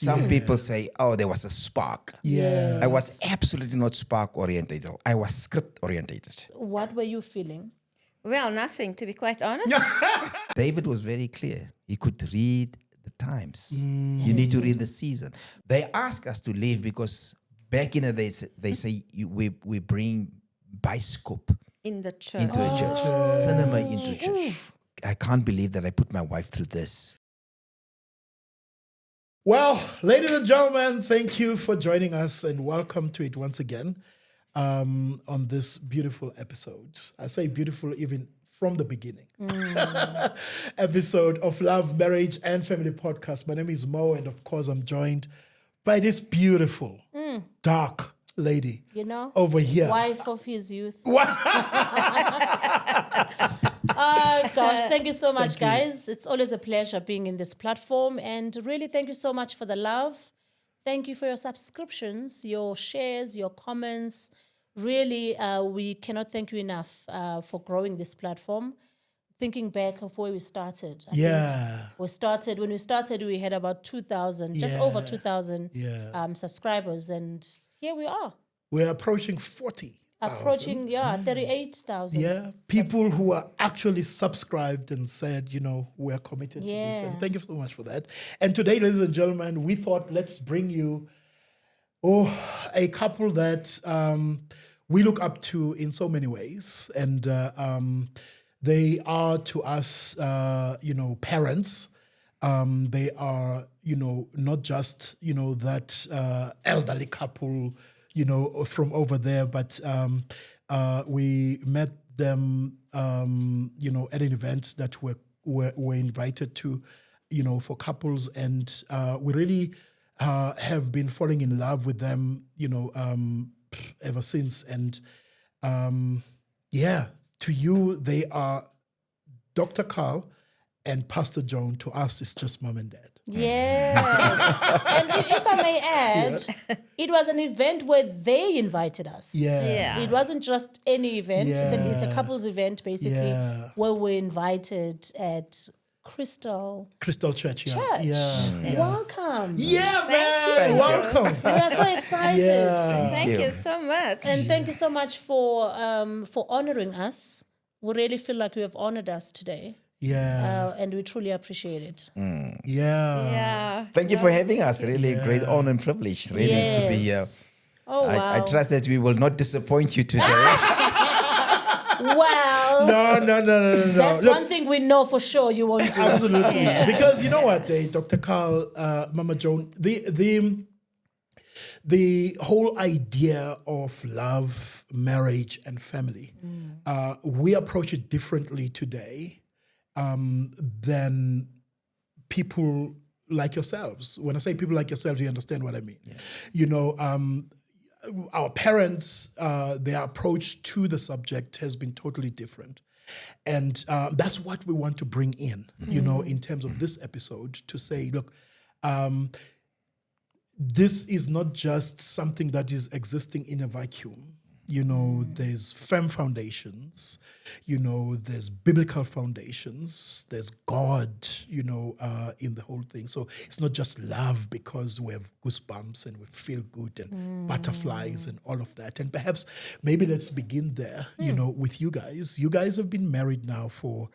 Some people say, oh, there was a spark. Yeah. I was absolutely not spark orientated. I was script orientated. What were you feeling? Well, nothing, to be quite honest. David was very clear. He could read the times. You need to read the season. They ask us to leave because back in the days, they say we bring bioscope In the church. into a church, cinema into a church. I can't believe that I put my wife through this. Well, ladies and gentlemen, thank you for joining us and welcome to it once again on this beautiful episode. I say beautiful even from the beginning. Episode of Love, Marriage and Family Podcast. My name is Mo, and of course I'm joined by this beautiful, dark lady over here. Wife of his youth. Gosh, thank you so much, guys. It's always a pleasure being in this platform. And really, thank you so much for the love. Thank you for your subscriptions, your shares, your comments. Really, we cannot thank you enough for growing this platform. Thinking back of where we started. I think when we started, we had about 2,000, just over 2,000 subscribers. And here we are. We're approaching 40. Approaching, 38,000. Yeah, people who are actually subscribed and said, we're committed to this. And thank you so much for that. And today, ladies and gentlemen, we thought let's bring you a couple that we look up to in so many ways. And they are to us, parents. They are, not just, that elderly couple, from over there, but we met them, at an event that we're invited to, for couples, and we really have been falling in love with them, ever since. And to you, they are Dr. Carl and Pastor Joan. To us, it's just mom and dad. Yes. And if I may add, it was an event where they invited us. Yeah. It wasn't just any event. It's a couples event, basically, where we're invited at Crystal Church. Church. Welcome. Yeah, man. Welcome. We are so excited. Thank you so much. And thank you so much for honoring us. We really feel like you have honored us today. Yeah. And we truly appreciate it. Yeah. Thank you for having us. Really a great honor and privilege, really, to be here. Oh, wow. I trust that we will not disappoint you today. Well, No. that's one thing we know for sure you won't do. Absolutely. Because you know what, Dr. Carl, Mama Joan, the whole idea of love, marriage, and family, we approach it differently today than people like yourselves. When I say people like yourselves, you understand what I mean. Our parents, their approach to the subject has been totally different. And that's what we want to bring in, in terms of this episode, to say, look, this is not just something that is existing in a vacuum. There's firm foundations, there's biblical foundations, there's God, in the whole thing. So it's not just love because we have goosebumps and we feel good and butterflies and all of that. And perhaps maybe let's begin there, with you guys. You guys have been married now for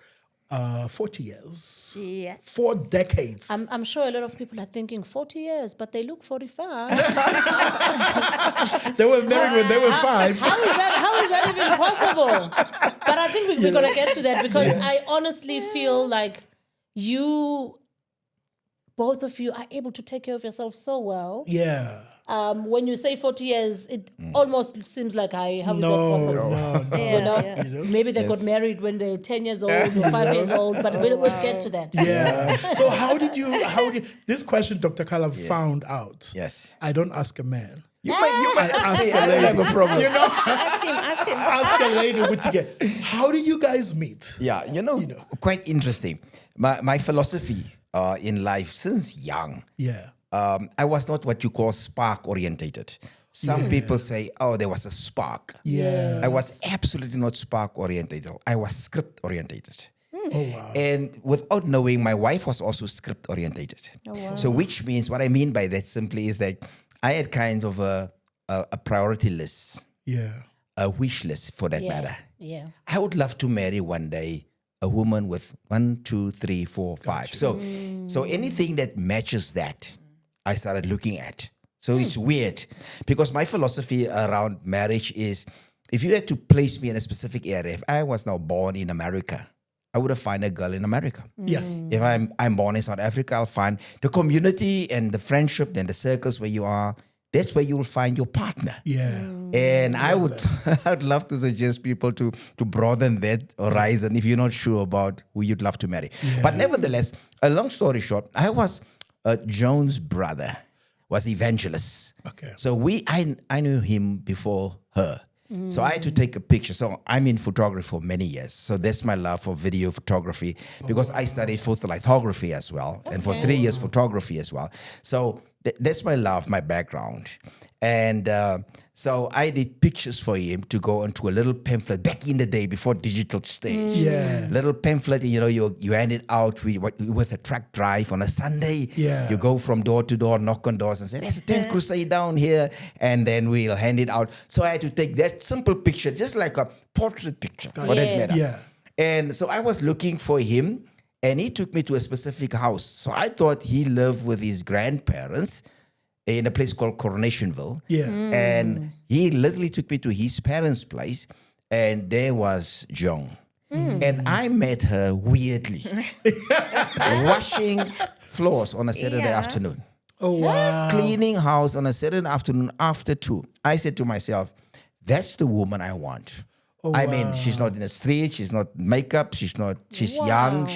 40 years. Yes. 4 decades. I'm sure a lot of people are thinking 40 years, but they look 45. They were married when they were 5. How is that even possible? But I think we're going to get to that because I honestly feel like both of you are able to take care of yourself so well. Yeah. When you say 40 years, it almost seems like, how is that possible? No. Maybe they got married when they're 10 years old or 5 years old, but we'll get to that. Yeah. So how did this question, Dr. Kala, found out? Yes. I don't ask a man. You might ask me. I don't have a problem. Ask him. Ask a lady with together. How did you guys meet? Yeah, quite interesting. My philosophy in life since young, I was not what you call spark orientated. Some people say, oh, there was a spark. Yeah. I was absolutely not spark orientated. I was script orientated. Oh, wow. And without knowing, my wife was also script orientated. So which means, what I mean by that simply is that I had kind of a priority list, Yeah. a wish list for that Yeah. matter. Yeah. I would love to marry one day a woman with 1, 2, 3, 4, 5. So anything that matches that, I started looking at. So it's weird because my philosophy around marriage is, if you had to place me in a specific area, if I was now born in America, I would have found a girl in America. Yeah. If I'm born in South Africa, I'll find the community and the friendship and the circles where you are. That's where you'll find your partner. Yeah. And I'd love to suggest people to broaden that horizon if you're not sure about who you'd love to marry. But nevertheless, a long story short, I was Joan's brother was evangelist. Okay. So I knew him before her. So I had to take a picture. So I'm in photography for many years. So that's my love for video photography because I studied photolithography as well. And for 3 years, photography as well. So that's my love, my background. And so I did pictures for him to go into a little pamphlet back in the day before digital stage. Yeah. Little pamphlet, you hand it out with a truck drive on a Sunday. Yeah. You go from door to door, knock on doors and say, there's a tent crusade down here. And then we'll hand it out. So I had to take that simple picture, just like a portrait picture for that Yes. matter. Yeah. And so I was looking for him and he took me to a specific house. So I thought he lived with his grandparents in a place called Coronationville. Yeah. And he literally took me to his parents' place, and there was Joan. And I met her weirdly, washing floors on a Saturday Yeah. afternoon, Oh, wow. cleaning house on a Saturday afternoon after 2. I said to myself, that's the woman I want. I mean, she's not in the street, she's not makeup, she's young,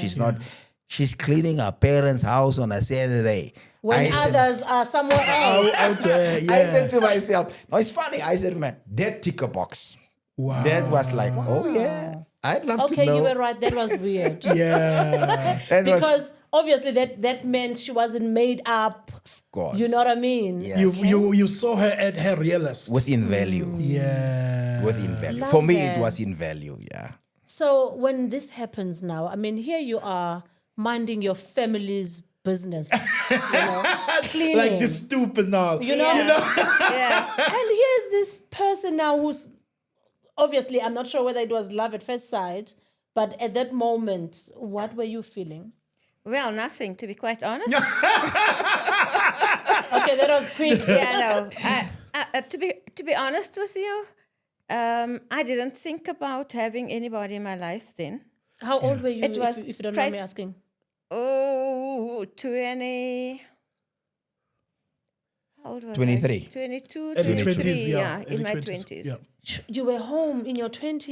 she's cleaning her parents' house on a Saturday. When I said- others are somewhere else. Out there, yeah. I said to myself, no, it's funny. I said, man, that ticker box. Wow. That was like, oh yeah, I'd love to Okay, know. you were right. That was weird. Yeah. That was, Because obviously that meant she wasn't made up. of course, You know what I mean? yes. You saw her at her realist. Within value. Yeah. Within value. Love For me, that. it was in value, yeah. So when this happens now, I mean, here you are minding your family's business, cleaning. Like the stoop and all. You know? Yeah. And here's this person now who's obviously, I'm not sure whether it was love at first sight, but at that moment, what were you feeling? Well, nothing, to be quite honest. Okay, that was quick. Yeah, no. To be honest with you, I didn't think about having anybody in my life then. How old were you, It was if you don't mind me pres- asking? Oh, 20. How old was 23. I? 22, Early 23, 20s, yeah, in early my 20s, 20s. Yeah. You were home in your 20s,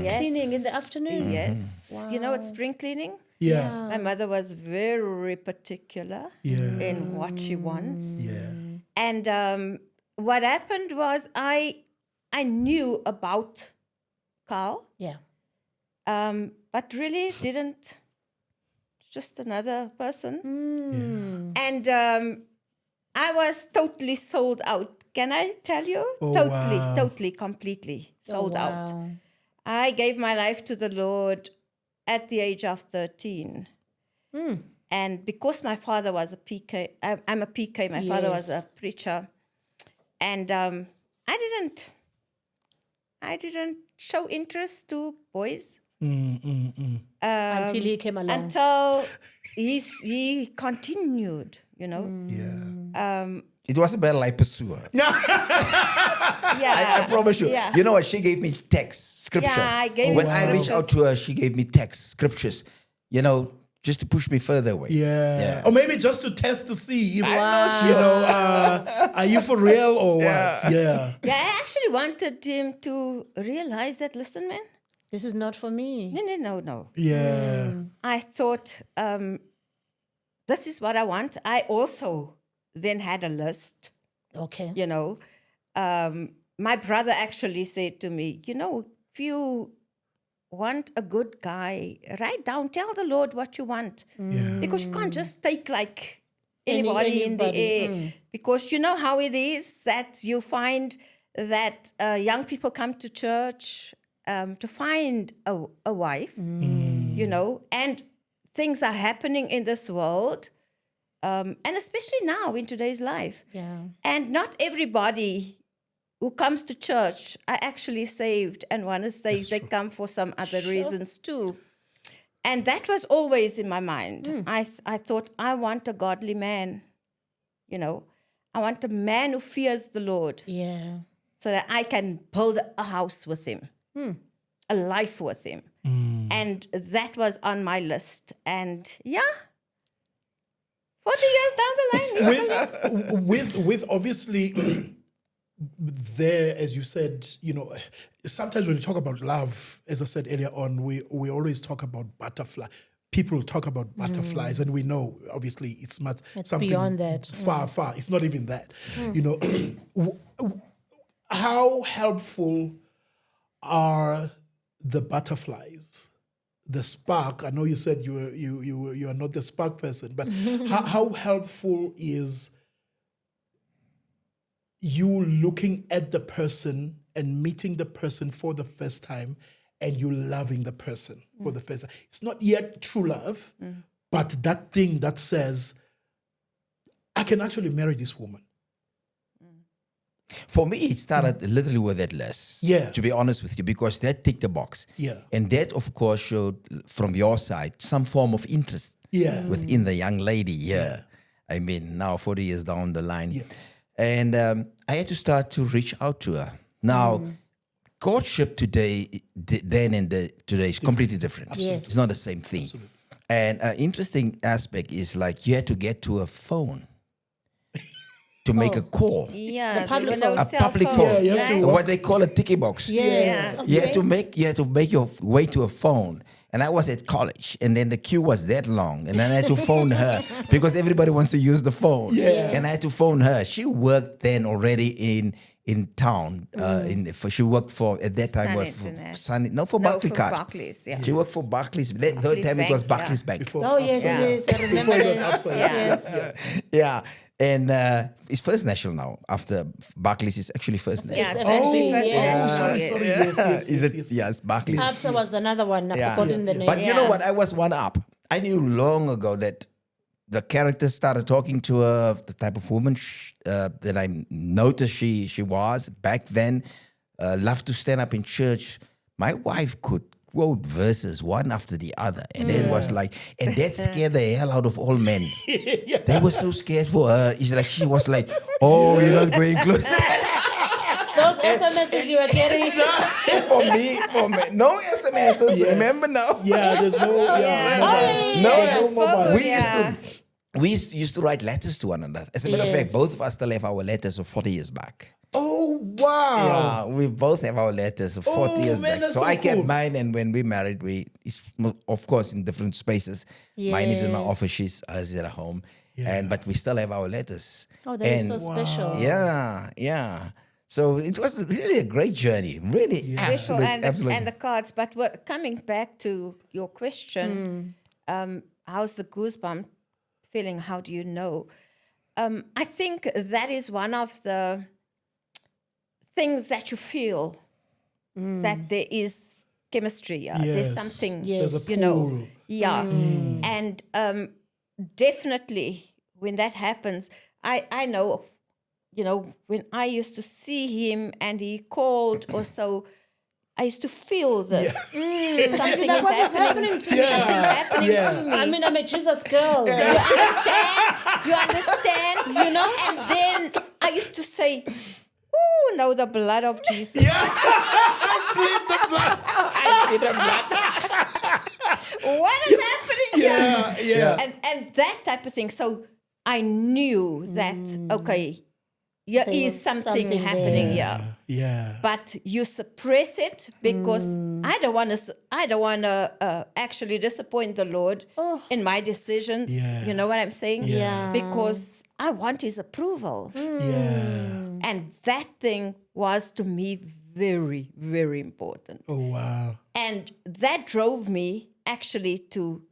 Yes. cleaning in the afternoon. Yes. You know what spring cleaning? Yeah. My mother was very particular Yeah. in what she wants. Yeah. And what happened was I knew about Carl, Yeah. but really didn't. Just another person. And I was totally sold out. Can I tell you? Oh, totally, wow. totally, completely sold out. I gave my life to the Lord at the age of 13. And because my father was a PK, I'm a PK, my father was a preacher. And I didn't show interest to boys. Until he came along. Until he continued, you know. Yeah. It was a battle I pursued. Yeah. I promise you. Yeah. You know what? She gave me text, scripture. Yeah, I gave when you I reached scriptures. out to her, she gave me text, scriptures, just to push me further away. Yeah. Or maybe just to test to see if, I'm not you know, are you for real or what? Yeah. Yeah, I actually wanted him to realize that, listen, man, This is not for me. no. Yeah. I thought, this is what I want. I also then had a list, Okay. you know. My brother actually said to me, you know, if you want a good guy, write down, tell the Lord what you want. Yeah. Because you can't just take like anybody in the air. Because you know how it is that you find that young people come to church to find a wife. you know, and things are happening in this world, and especially now in today's life. Yeah. And not everybody who comes to church are actually saved and want to say they come for some other reasons too. And that was always in my mind. I thought, I want a godly man, you know. I want a man who fears the Lord. Yeah. So that I can build a house with him, a life with him. And that was on my list. And 40 years down the line. with obviously there, as you said, you know, sometimes when we talk about love, as I said earlier on, we always talk about butterfly. People talk about butterflies, and we know obviously it's much something beyond that. far. It's not even that. You know, how helpful are the butterflies? The spark. I know you said you are not the spark person, but how helpful is you looking at the person and meeting the person for the first time, and you loving the person for the first time? It's not yet true love, but that thing that says, I can actually marry this woman. For me, it started literally with that list. Yeah. To be honest with you, because that ticked the box. Yeah. And that, of course, showed from your side some form of interest. Yeah. Within the young lady. Yeah. I mean, now 40 years down the line. Yeah. And I had to start to reach out to her. Now, courtship today, then and today is completely different. Yes. It's not the same thing. Absolutely. And an interesting aspect is like you had to get to a phone to make a call. Yeah, The public there were no phone. A cell public phones, phone. Yeah, you have right? to What they call a ticket box. Yes. You had Okay. to make your way to a phone. And I was at college, and then the queue was that long, and then I had to phone her because everybody wants to use the phone. Yeah. And I had to phone her. She worked then already in town. She worked for at that time Sun was Internet. for Barclays for Card. Barclays, yeah. She worked for Barclays. That Barclays time it was Bank, Barclays yeah. Bank. Before Oh, yes, Yeah. yes. I remember Before it was that. upside Yeah. Yeah. And it's First National now. After Barclays, it's actually First National. Yeah, it's Oh, actually first yes. national, yes. Yes, Is it? yes. Yes, Barclays. Absa was another one. I've Yeah. forgotten the name. But you know Yeah. what? I was one up. I knew long ago that the character started talking to her, the type of woman that I noticed she was back then. Loved to stand up in church. My wife could quote verses one after the other, and it was like, and that scared the hell out of all men. They were so scared for her. It's like she was like, "Oh, you're not going close." Those SMSs you were getting. for me, no SMSs. Yeah. Remember now? Yeah, there's no. Yeah. No, Yeah. we Yeah. used to write letters to one another. As a matter of fact, Yes. both of us still have our letters of 40 years back. Oh wow! Yeah, we both have our letters of 40 Oh, years man, back. that's So so I kept cool. mine, and when we married, it's of course in different spaces. Mine is in my Yes. office, she's at home, but we still have our letters. Oh, that is And- so special. Yeah. So it was really a great journey. Really, Special absolutely. and the cards. But coming back to your question, how's the goosebump feeling? How do you know? I think that is one of the things that you feel that there is chemistry. There's Yes. something, Yes. There's a you know. pull. Yeah. And definitely when that happens, I know, you know, when I used to see him and he called or so, I used to feel this. Something Like, is what is happening. happening to me? Something's happening to me. I mean, I'm a Jesus girl. You understand? You know? And then I used to say, oh, no, the blood of Jesus. What is happening here? Yeah. And that type of thing. So I knew that, okay, there There is was something something happening there. here. Yeah. But you suppress it because I don't want to actually disappoint the Lord in my decisions. Yeah. You know what I'm saying? Yeah. Because I want His approval, Yeah. and that thing was to me very, very important. Oh wow. And that drove me actually to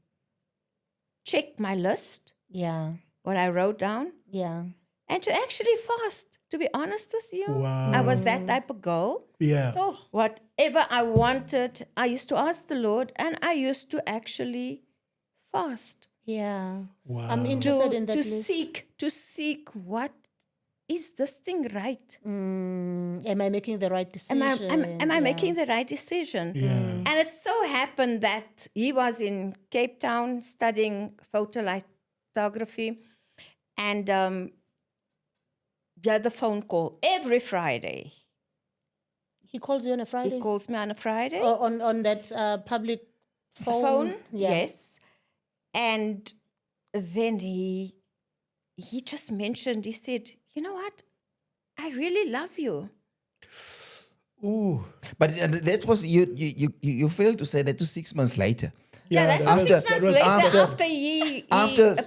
check my list, Yeah. what I wrote down, Yeah. and to actually fast, to be honest with you. Wow. I was that type of girl. Yeah. Oh, Whatever I wanted, I used to ask the Lord, and I used to actually fast. yeah. Wow. I'm interested in that to list. seek what is this thing right? Am I making the right decision? Am I making the right decision? Yeah. And it so happened that he was in Cape Town studying photolithography, and the phone call every Friday. He calls you on a Friday? He calls me on a Friday. On that public phone? Yeah. Yes. And then he just mentioned, he said, you know what? I really love you. Ooh. But that was you failed to say that to 6 months later. Yeah, that was 6 months later after he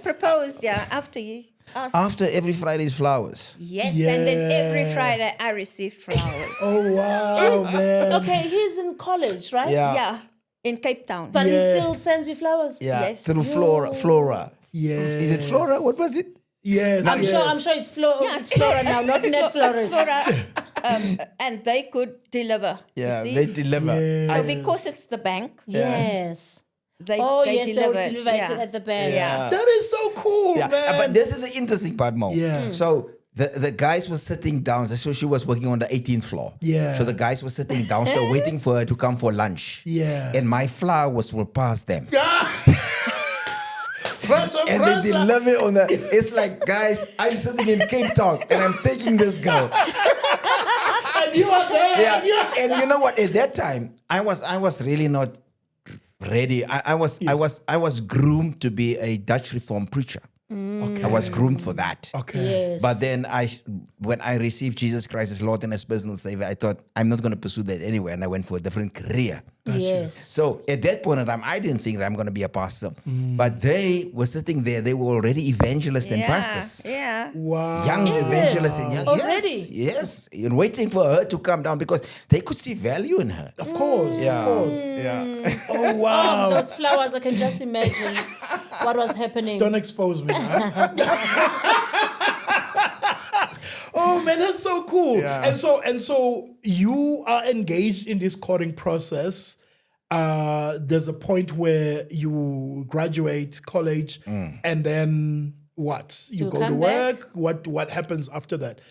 proposed. Yeah, after he asked. After every Friday's flowers. Yes, and then every Friday I received flowers. Oh, wow, man. Okay, he's in college, right? Yeah. Yeah, in Cape Town. But he Yeah. still sends you flowers? Yeah. Yes. Through Flora. Yes. Is it Flora? What was it? Yes. I'm sure it's Flora now, not Net Florist. And they could deliver. Yeah, you see? they deliver. Yeah. So because it's the bank, Yes. they They delivered. will deliver it at the bank. Yeah. That is so cool, Yeah. man. But this is the interesting part, Mo. Yeah. So the guys were sitting down. So she was working on the 18th floor. Yeah. So the guys were sitting down, so waiting for her to come for lunch. Yeah. And my flowers will pass them. Pressure, And they pressure. deliver it on the. It's like, guys, I'm sitting in Cape Town and I'm taking this girl. And you are there. Yeah. And you are- And you know what? At that time, I was really not ready. I was groomed to be a Dutch Reformed preacher. Okay. I was groomed for that. Okay. Yes. But then when I received Jesus Christ as Lord and as personal Savior, I thought I'm not going to pursue that anyway, and I went for a different career. Yes. So at that point in time, I didn't think that I'm going to be a pastor. But they were sitting there; they were already evangelists and pastors. Yeah. Wow. Young Is it? evangelists and young, Already? yes, and waiting for her to come down because they could see value in her. Of course. Yeah. Of course. Yeah. Oh, wow. Those flowers, I can just imagine what was happening. Don't expose me. Huh? Oh man, that's so cool. Yeah. And so you are engaged in this courting process. There's a point where you graduate college, and then what? You You go to come back? work. What happens after that?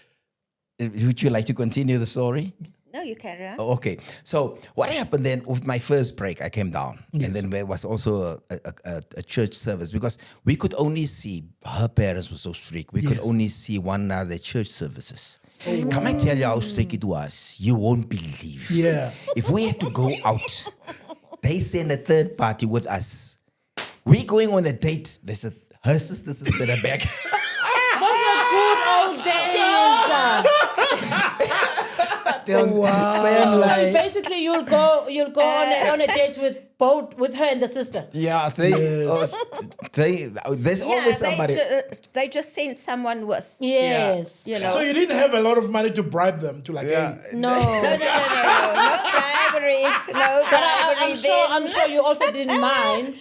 Would you like to continue the story? No, you carry on. Oh, okay. So what happened then with my first break, I came down. And then there was also a church service because we could only see, her parents were so strict, we could Yes. only see one another church services. Can I tell you how strict it was? You won't believe. Yeah. If we had to go out, they send a third party with us. We going on a date. There's her sister's in the back. Those were good old days. Wow. So basically, you'll go on a date with her and the sister. Yeah, there's always somebody. They just sent someone with. Yes. You know. So you didn't have a lot of money to bribe them to like, Yeah. hey, No. No bribery. No But bribery. I'm sure you also didn't mind.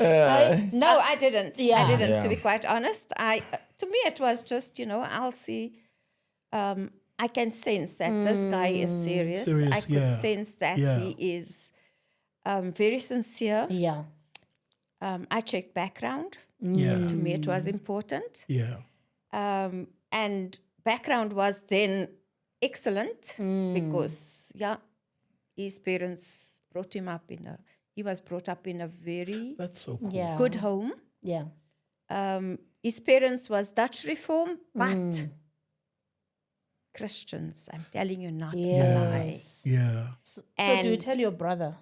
No, I didn't. Yeah. I didn't. Yeah. To be quite honest, to me it was just I'll see. I can sense that this guy is serious. I could yeah. sense that Yeah. he is very sincere. Yeah. I checked background. yeah, To me, it was important. yeah, And background was then excellent because, his parents brought him up he was brought up in a very that's so cool. Yeah. good home. Yeah. His parents was Dutch Reform, but Christians, I'm telling you, not a lie. Yes. Yeah, So do you And- tell your brother?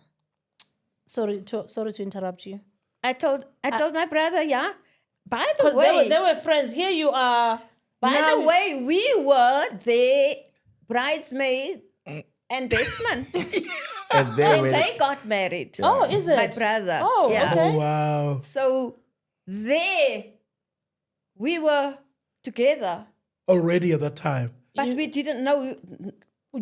Sorry to interrupt you. I told my brother, by the Because way, they were friends. Here you are. by now- the way, we were their bridesmaid and best man. And And they got married. Oh, is it? My brother. Oh, yeah. okay. oh wow, So there we were together, already at that time. but we didn't know.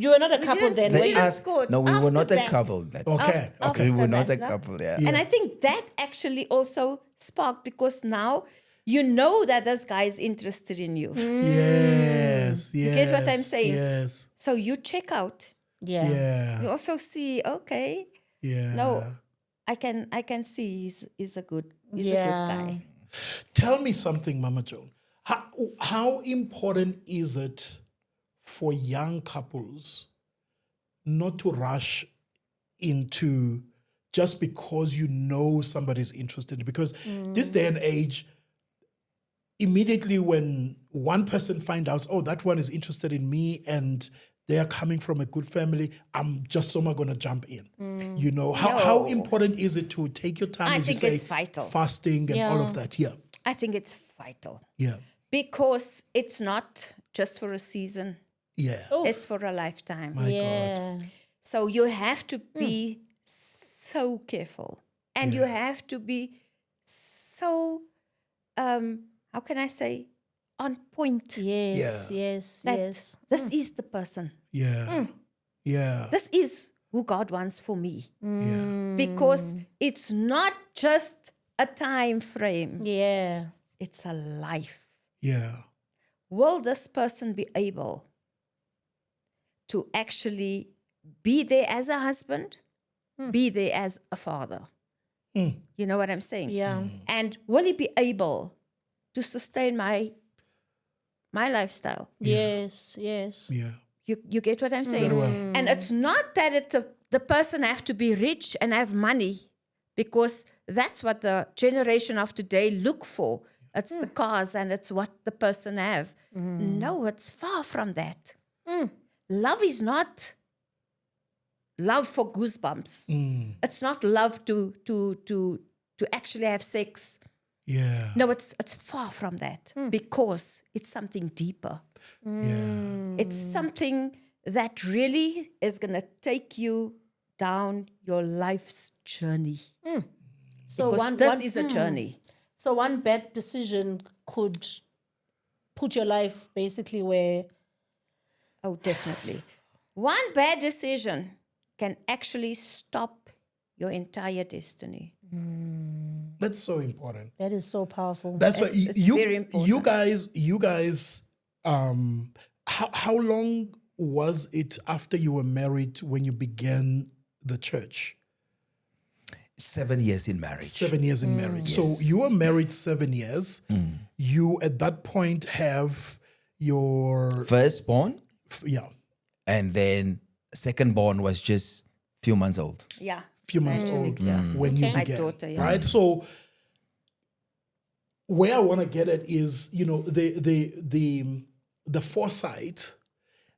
You were not a couple didn't- then, we were They you? didn't asked, score no, we were after not a that. couple. That Okay, okay, we were not a that, no? couple. Yeah. And I think that actually also sparked because now you know that this guy is interested in you. Yes. Yes, You get what I'm saying? Yes. So you check out. Yeah. Yeah. You also see, okay, Yeah. no, I can see he's a good guy. Tell me something, Mama Joan. How important is it for young couples not to rush into just because you know somebody's interested? Because this day and age, immediately when one person finds out, oh, that one is interested in me and they are coming from a good family, I'm just somehow going to jump in. You know, how important is it to take your time, I as you think say, it's vital. fasting and all of that? Yeah, I think it's vital yeah, because it's not just for a season. yeah. It's for a lifetime. My Yeah. God. So you have to be so careful, and you have to be so, how can I say, on point. Yes, Yeah. yes, That yes. this is the person. Yeah, yeah, This is who God wants for me. yeah, Because it's not just a time frame, Yeah. it's a life. yeah, Will this person be able to actually be there as a husband, be there as a father? You know what I'm saying? Yeah. And will he be able to sustain my lifestyle? Yes, yes. yeah. You get what I'm saying? Very well. And it's not that the person have to be rich and have money, because that's what the generation of today look for. It's the cars and it's what the person have. No, it's far from that. Love is not love for goosebumps. It's not love to actually have sex. Yeah, No, it's far from that, because it's something deeper. yeah, It's something that really is going to take you down your life's journey. So Because this is a journey. So one bad decision could put your life basically where Oh, definitely. One bad decision can actually stop your entire destiny. that's so important. that is so powerful. That's why It's you very important. you guys how long was it after you were married when you began the church? 7 years in marriage. 7 years in marriage. So you were married 7 years. You at that point have your Firstborn, yeah, and then secondborn was just few months old. Yeah. few months old when you My began. daughter, yeah. Right? So where I want to get at is, you know, the foresight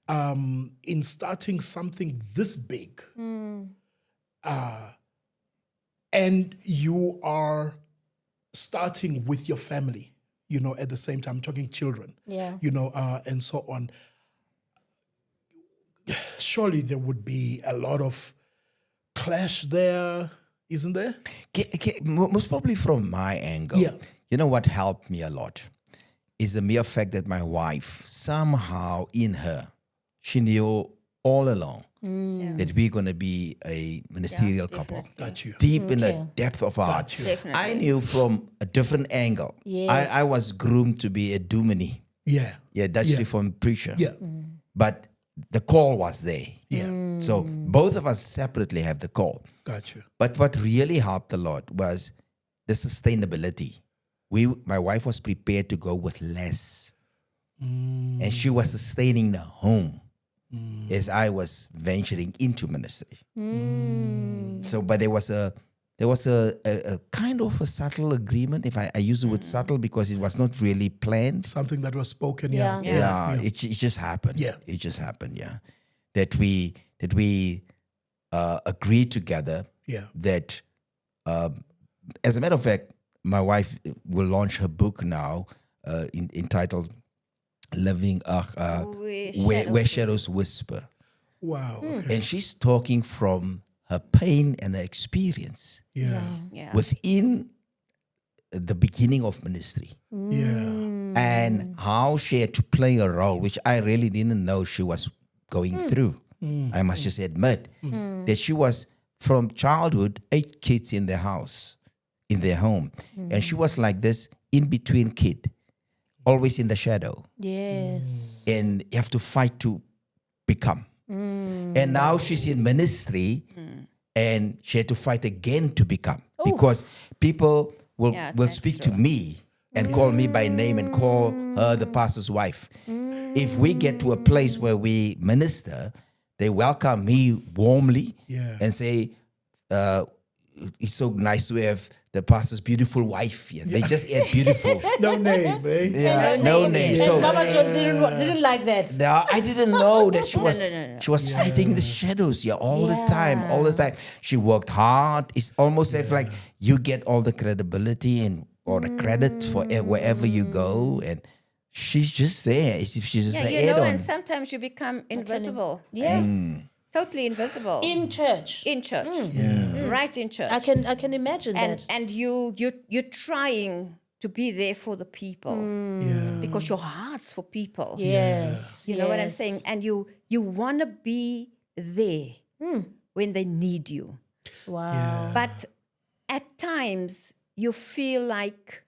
in starting something this big. And you are starting with your family, you know, at the same time, talking children, Yeah. you know, and so on. Surely there would be a lot of clash there, isn't there? Most probably from my angle. Yeah. You know what helped me a lot is the mere fact that my wife, somehow in her, she knew all along that we're going to be a ministerial couple. Got you. Deep in the depth of our heart. Got you. Definitely. I knew from a different angle. Yes. I was groomed to be a doomini. Yeah. Yeah, Dutch Yeah. Reformed preacher. Yeah. But the call was there. Yeah. So both of us separately have the call. Got you. But what really helped a lot was the sustainability. My wife was prepared to go with less. And she was sustaining the home as I was venturing into ministry. So, but there was a kind of a subtle agreement. If I use the word subtle because it was not really planned. Something that was spoken. Yeah. Yeah, it just happened. Yeah. It just happened. Yeah, that we agreed together. Yeah. That, as a matter of fact, my wife will launch her book now, entitled "Living Where Shadows Whisper," Wow. Okay. and she's talking from her pain and her experience Yeah. Yeah. within the beginning of ministry. Yeah. And how she had to play a role, which I really didn't know she was going through. I must just admit that she was, from childhood, 8 kids in their house, in their home. And she was like this in-between kid. always in the shadow. Yes. And you have to fight to become. And now she's in ministry and she had to fight again to become. Because people will that's speak true. to me and call me by name and call her the pastor's wife. If we get to a place where we minister, they welcome me warmly and say, it's so nice to have the pastor's beautiful wife here. They just add beautiful. No name, eh? Yeah, no name. And So Mama John didn't like that. now I didn't know that she was no. she was fighting the shadows all the time. She worked hard. It's almost as like you get all the credibility and or the credit for wherever you go, and she's just there. As if she's just an you know, add-on. and sometimes you become invisible. Totally invisible. In church. In church. Right in church. I can imagine that. And you're trying to be there for the people because your heart's for people. Yes. You know what I'm saying? And you want to be there when they need you. Wow. But at times you feel like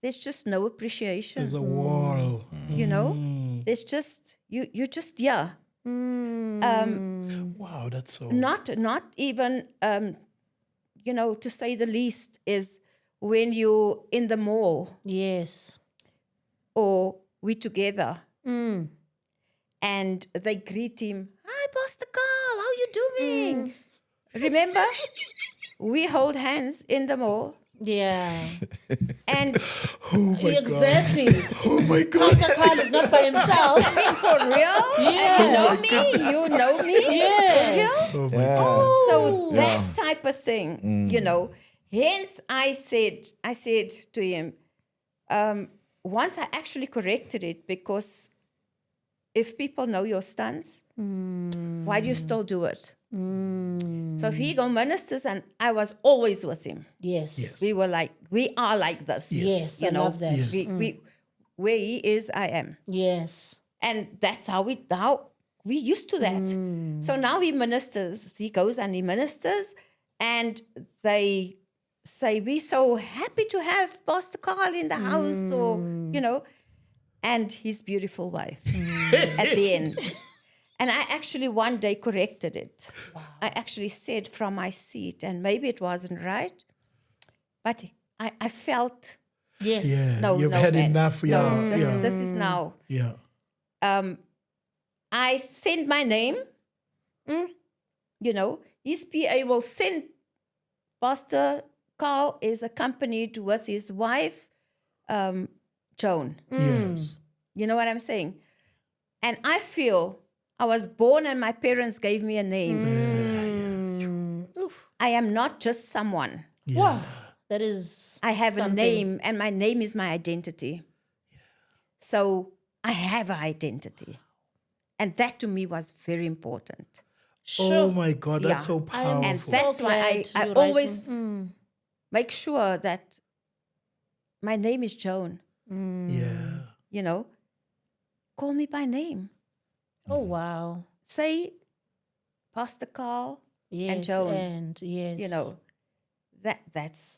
there's just no appreciation. There's a wall. You know? There's just you're just Wow, that's so. not even to say the least is when you're in the mall Yes. or we together and they greet him, "Hi, Pastor Carl, how you doing?" Remember, we hold hands in the mall Yeah. and Exactly. Oh my God. Pastor Carl is not by himself. for real, you know me, you know me. Yes. Oh my God. So that type of thing, Hence, I said to him, once I actually corrected it, because if people know your stunts, why do you still do it? So if he go ministers, and I was always with him. Yes. We are like this. Yes, I love that. Yes. We where he is, I am. Yes. And that's how we used to that. So now he ministers. He goes and he ministers, and they say, "We're so happy to have Pastor Carl in the house," or and his beautiful wife at the end. And I actually one day corrected it. Wow. I actually said from my seat, and maybe it wasn't right, but I felt Yes. Yeah, no, you've no, had man. enough. no, Yeah, this is now. yeah. I send my name. His PA will send. Pastor Carl is accompanied with his wife, Joan. Yes. You know what I'm saying? And I feel I was born and my parents gave me a name. I am not just someone. Wow. That is I have something. a name, and my name is my identity. So I have an identity. And that to me was very important. Sure. Oh my God, that's Yeah. so I am powerful. And so that's why glad I you're always rising. make sure that my name is Joan. Yeah. Call me by name. Oh, wow. Say Pastor Carl Yes. and Joan. And yes.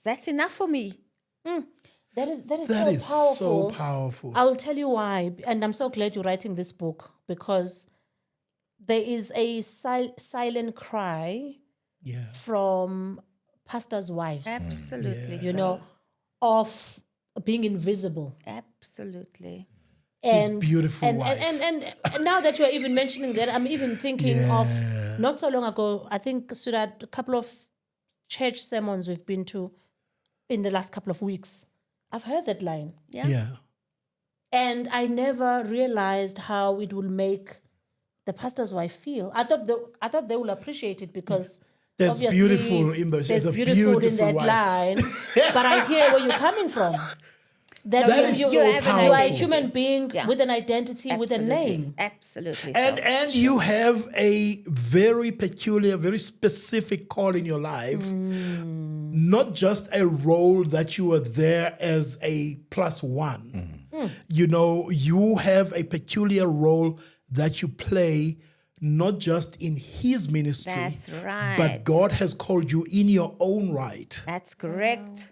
That's enough for me. That is That so is powerful. so powerful. I will tell you why, and I'm so glad you're writing this book, because there is a silent cry Yeah. from pastors' wives, Absolutely. of being invisible. Absolutely. And beautiful and, wife. And now that you're even mentioning that, I'm even thinking of not so long ago, I think, Sudat, a couple of church sermons we've been to in the last couple of weeks. I've heard that line. Yeah. And I never realized how it will make the pastor's wife feel. I thought they will appreciate it because There's obviously beautiful in the- there's there's a beautiful in beautiful that wife. line. But I hear where you're coming from. That is you so have you are a powerful. human being Yeah. with an identity, with a name. Absolutely. And you have a very peculiar, very specific call in your life. Not just a role that you are there as a plus one. You have a peculiar role that you play, not just in his ministry. That's right. But God has called you in your own right. That's correct.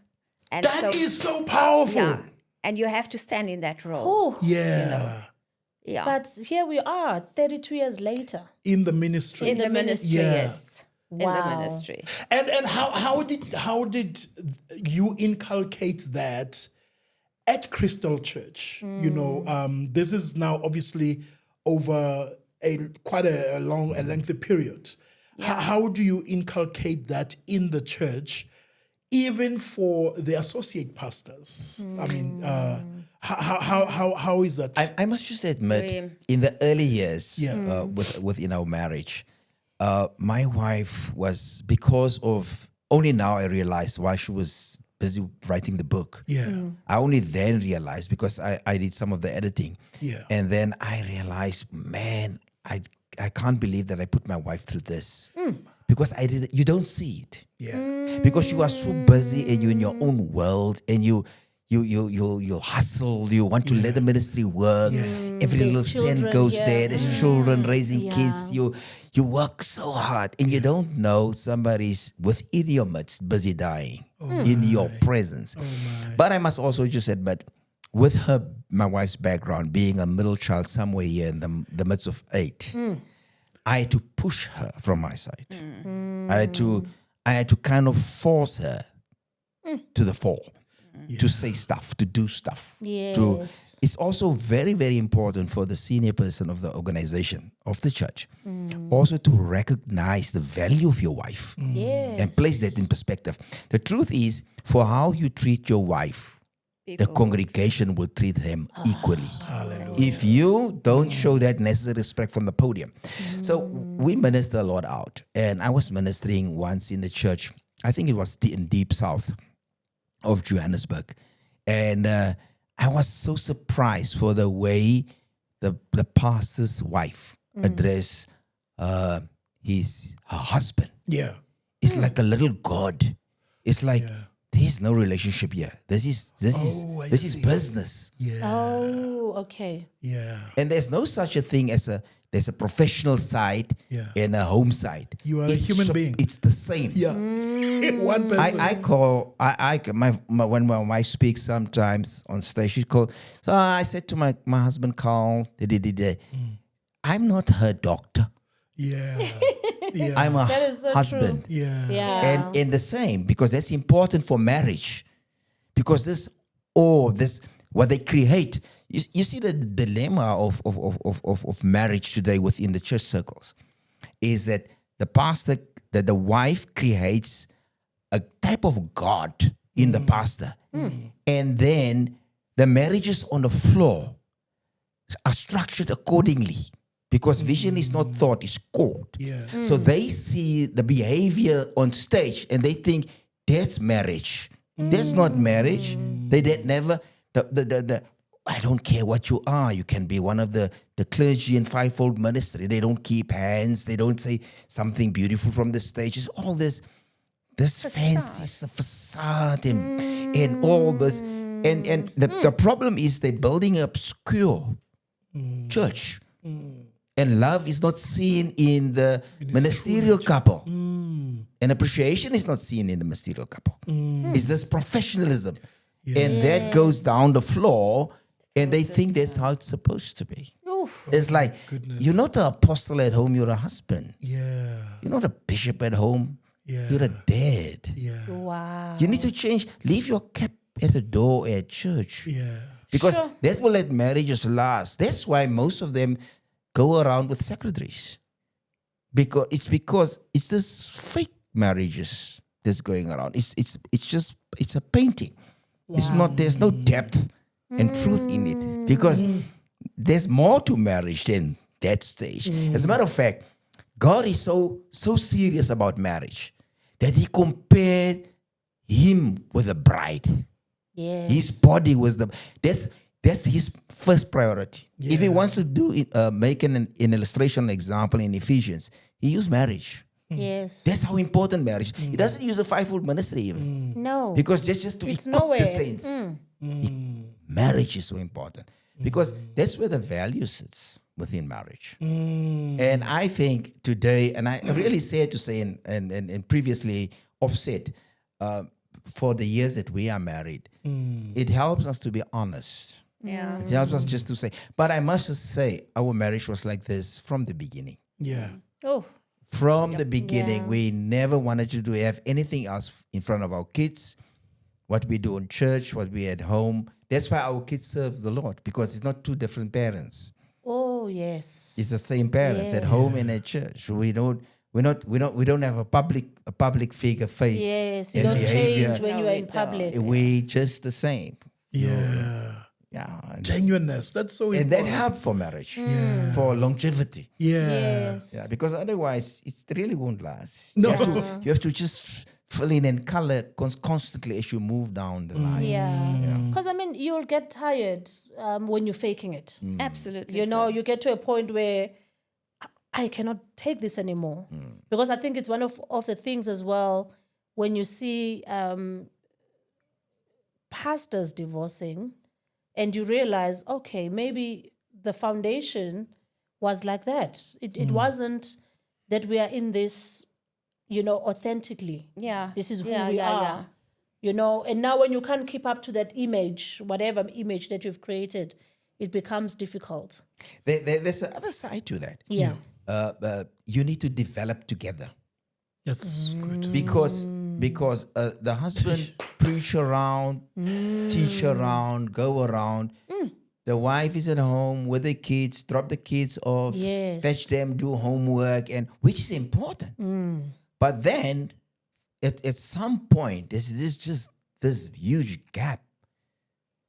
And That is so powerful. Yeah. and you have to stand in that role. Oh, Yeah. Yeah. but here we are, 32 years later. In the ministry. in the ministry, Yeah. yes. In the Wow. ministry. And how did you inculcate that at Crystal Church? You know, this is now obviously over quite a lengthy period. How do you inculcate that in the church, even for the associate pastors? I mean, how is that? I must just admit, in the early years within our marriage, my wife was, because of, only now I realized why she was busy writing the book. I only then realized, because I did some of the editing. And then I realized, man, I can't believe that I put my wife through this. Because you don't see it. Because you are so busy and you're in your own world and you hustle, you want to let the ministry work. Every little cent children, goes yeah. there. There's children, raising kids. You work so hard and you don't know somebody's within your midst busy dying in your presence. But I must also just admit, with my wife's background, being a middle child somewhere here in the midst of 8, I had to push her from my side. I had to kind of force her to the fore. To say stuff, to do stuff. Yes. It's also very, very important for the senior person of the organization, of the church, also to recognize the value of your wife and place that in perspective. The truth is, for how you treat your wife, the congregation will treat them equally. If you don't show that necessary respect from the podium. So we minister a lot out. And I was ministering once in the church, I think it was in Deep South of Johannesburg. And I was so surprised for the way the pastor's wife addressed her husband. It's like a little god. It's like, there's no relationship here. This is business. Oh, okay. And there's no such a thing as there's a professional side and a home side. You are a human being. It's the same. One person. When my wife speaks sometimes on stage, she called. So I said to my husband, Carl, I'm not her doctor. I'm a That is so husband. true. Yeah. And the same, because that's important for marriage. Because this what they create. You see the dilemma of marriage today within the church circles is that the wife creates a type of God in the pastor. And then the marriages on the floor are structured accordingly. Because vision is not thought, it's caught. So they see the behavior on stage and they think that's marriage. That's not marriage. They never I don't care what you are. You can be one of the clergy in fivefold ministry. They don't keep hands. They don't say something beautiful from the stage. It's all this fancy facade and all this. And the problem is they're building an obscure church. And love is not seen in the ministerial couple. And appreciation is not seen in the ministerial couple. It's this professionalism. And that goes down the floor. And they think that's how it's supposed to be. Oof. It's like, you're not an apostle at home, you're a husband. You're not a bishop at home, you're a dad. Wow. You need to change. Leave your cap at the door at church. Because that will let marriages last. That's why most of them go around with secretaries. Because it's this fake marriages that's going around. It's a painting. It's not, there's no depth and truth in it, because there's more to marriage than that stage. As a matter of fact, God is so serious about marriage that he compared him with a bride. His body was that's his first priority. If he wants to do it, make an illustration example in Ephesians, he used marriage. That's how important marriage. He doesn't use a fivefold ministry even. No. Because that's just to equip the saints. Marriage is so important because that's where the value sits within marriage. And I think today, and I really sad to say and previously offset, for the years that we are married, it helps us to be honest. Yeah. It helps us just to say. But I must just say, our marriage was like this from the beginning. Yeah. Oh, From the beginning, Yeah. we never wanted to have anything else in front of our kids. What we do in church, what we at home. That's why our kids serve the Lord, because it's not two different parents. oh yes. It's the same parents at Yes. home and at church. We don't have a public figure face. Yes, you and don't behavior. change when No, you are we in don't. public. We just the same. Yeah. Yeah. Genuineness. That's so And that important. helped for marriage, for longevity. Yeah. Yes. Yeah, because otherwise it really won't last. No. You have to just fill in and color constantly as you move down the line. Yeah. Because I mean, you'll get tired when you're faking it. Absolutely. You know, so. you get to a point where I cannot take this anymore. Because I think it's one of the things as well when you see pastors divorcing and you realize, okay, maybe the foundation was like that. It wasn't that we are in this, you know, authentically. Yeah. This is who Yeah, we yeah, are. yeah. You know, and now when you can't keep up to that image, whatever image that you've created, it becomes difficult. There's another side to that. Yeah. You need to develop together. That's good. Because the husband preach around, teach around, go around. The wife is at home with the kids, drop the kids off, Yes. fetch them, do homework, and which is important. But then at some point, there's just this huge gap.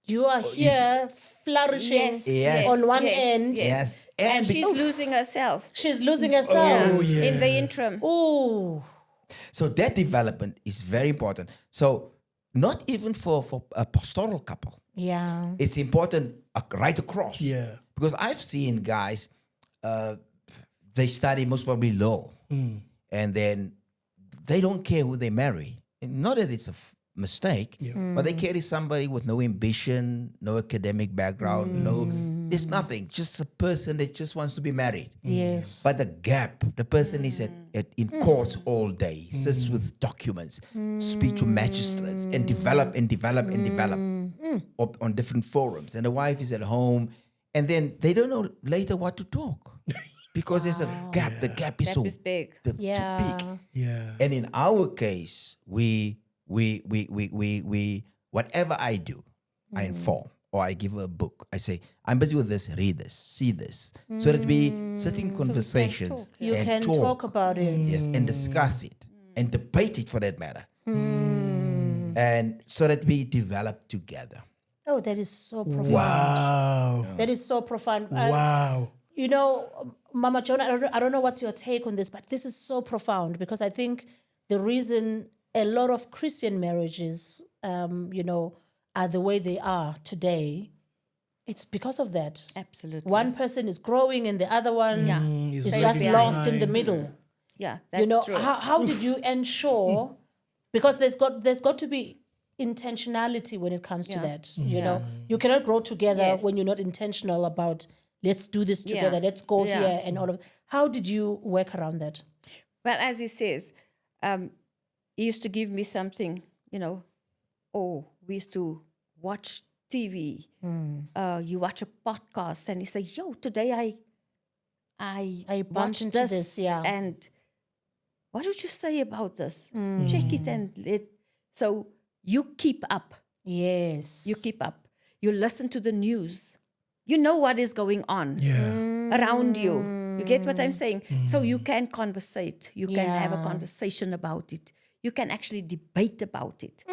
You are here flourishing Yes, Yes. on one yes, end. yes. Yes. And she's losing herself She's losing herself. yeah. in the interim. Ooh. So that development is very important. So not even for a pastoral couple. Yeah. It's important right across. Yeah. Because I've seen guys, they study most probably law. And then they don't care who they marry. And not that it's a mistake, but they carry somebody with no ambition, no academic background, there's nothing. Just a person that just wants to be married. Yes. But the gap, the person is in courts all day, sits with documents, speak to magistrates, and develop on different forums. And the wife is at home, and then they don't know later what to talk because there's a gap. The gap is Gap is big. too Yeah. big. Yeah. And in our case, we whatever I do, I inform or I give a book. I say, I'm busy with this, read this, see this. So that we sit in conversations You and can talk about it. yes, and discuss it and debate it for that matter. And so that we develop together. Oh, that is so profound. Wow. That is so profound. Wow. You know, Mama Jonah, I don't know what's your take on this, but this is so profound because I think the reason a lot of Christian marriages, you know, are the way they are today, it's because of that. Absolutely. One person is growing and the other one Is is lagging just lost in the behind. middle. Yeah, that's You know, true. how did you ensure? Because there's got to be intentionality when it comes to Yeah. that. You know, you cannot grow together Yes. when you're not intentional about let's do this Yeah. together, let's go Yeah. here and all of. How did you work around that? Well, as he says, he used to give me something, you know, we used to watch TV. You watch a podcast and he say, yo, today I bumped watched into this, yeah. And what did you say about this? Check it and so you keep up. Yes. You keep up. You listen to the news. You know what is going on around you. You get what I'm saying? So you can conversate. You can have a Yeah. conversation about it. You can actually debate about it.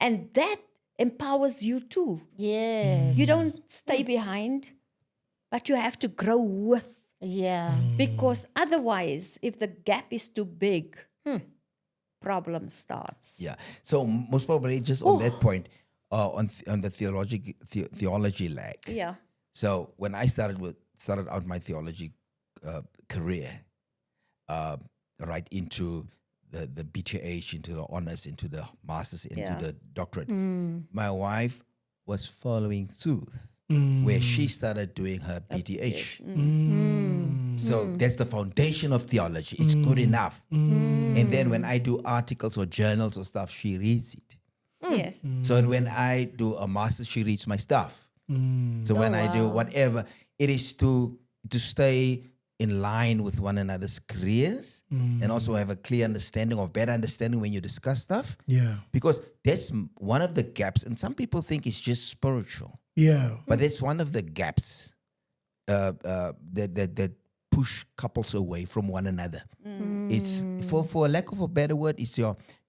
And that empowers you too. Yes. You don't stay behind, but you have to grow with. Yeah. Because otherwise, if the gap is too big, problem starts. Yeah. So most probably just on that point, on the theology lag. Yeah. So when I started out my theology career, right into the BTH, into the honors, into the masters, into the doctorate, my wife was following suit, where she started doing her BTH. So that's the foundation of theology. It's good enough. And then when I do articles or journals or stuff, she reads it. Yes. So when I do a master, she reads my stuff. So when I do whatever, it is to stay in line with one another's careers and also have a clear understanding or better understanding when you discuss stuff. Yeah. Because that's one of the gaps, and some people think it's just spiritual, Yeah. but that's one of the gaps that push couples away from one another. It's for lack of a better word, it's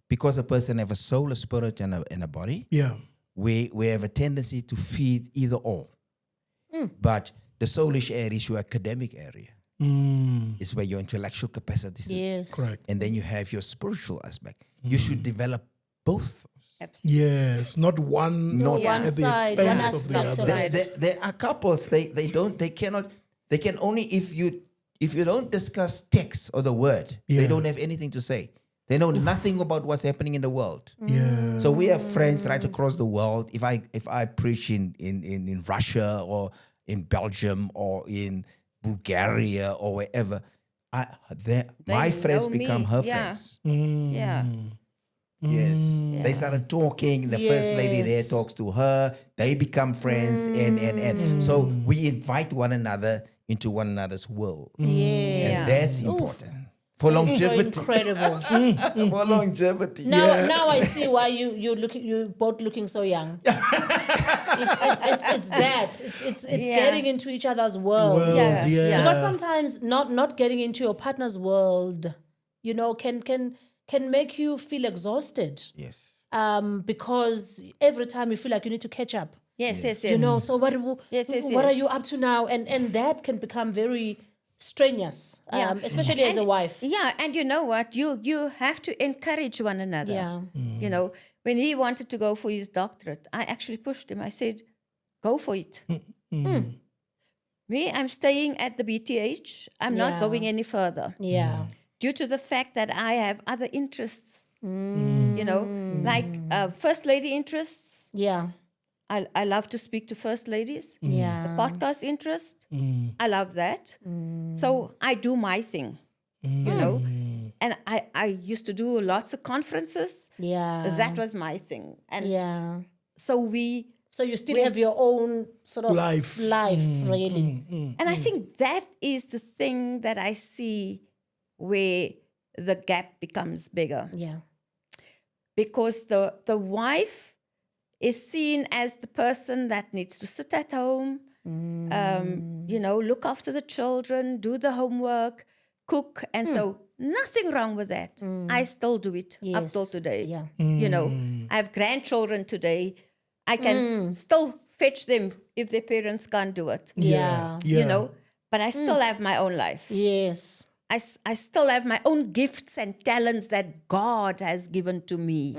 because a person have a soul, a spirit, and a body. Yeah. We have a tendency to feed either or. But the soulish area is your academic area. It's where your intellectual capacity sits. Yes. Correct. And then you have your spiritual aspect. You should develop both. Absolutely. Yes. Not one No, Yeah. one at the side, one expense of the aspect other. of it. There are couples, they can only, if you don't discuss text or the word, Yeah. they don't have anything to say. They know nothing about what's happening in the world. Yeah. So we have friends right across the world. If I preach in Russia or in Belgium or in Bulgaria or wherever, my friends know me. become her Yeah. friends. Yeah. Yes. They started talking. The first lady there Yes. talks to her. They become friends. And so we invite one another into one another's world. Yeah. And that's important. For So longevity. incredible. For longevity. Now I see why you're both looking so young. it's that. It's Yeah. getting into each other's world. World, Yeah. yeah. Because sometimes not getting into your partner's world, can make you feel exhausted. Yes. Because every time you feel like you need to catch up. Yes. Yes. Yes. So what Yes, yes, what are yes. you up to now? And that can become very strenuous, Yeah. especially as a wife. Yeah, and you know what? You have to encourage one another. Yeah. You know, when he wanted to go for his doctorate, I actually pushed him. I said, "Go for it." Me, I'm staying at the BTH. I'm not Yeah. going any further Yeah. due to the fact that I have other interests. You know, like first lady interests. Yeah. I love to speak to first ladies. Yeah. Podcast interest. I love that. So I do my thing, you know. And I used to do lots of conferences. Yeah. That was my thing. And Yeah. so So you still have your own sort of Life. really. and I think that is the thing that I see where the gap becomes bigger. Yeah. Because the wife is seen as the person that needs to sit at home, you know, look after the children, do the homework, cook. And so nothing wrong with that. I still do it up till Yes. today. Yeah. You know, I have grandchildren today. I can still fetch them if their parents can't do it, Yeah. you know, but I still have my own life. Yes. I still have my own gifts and talents that God has given to me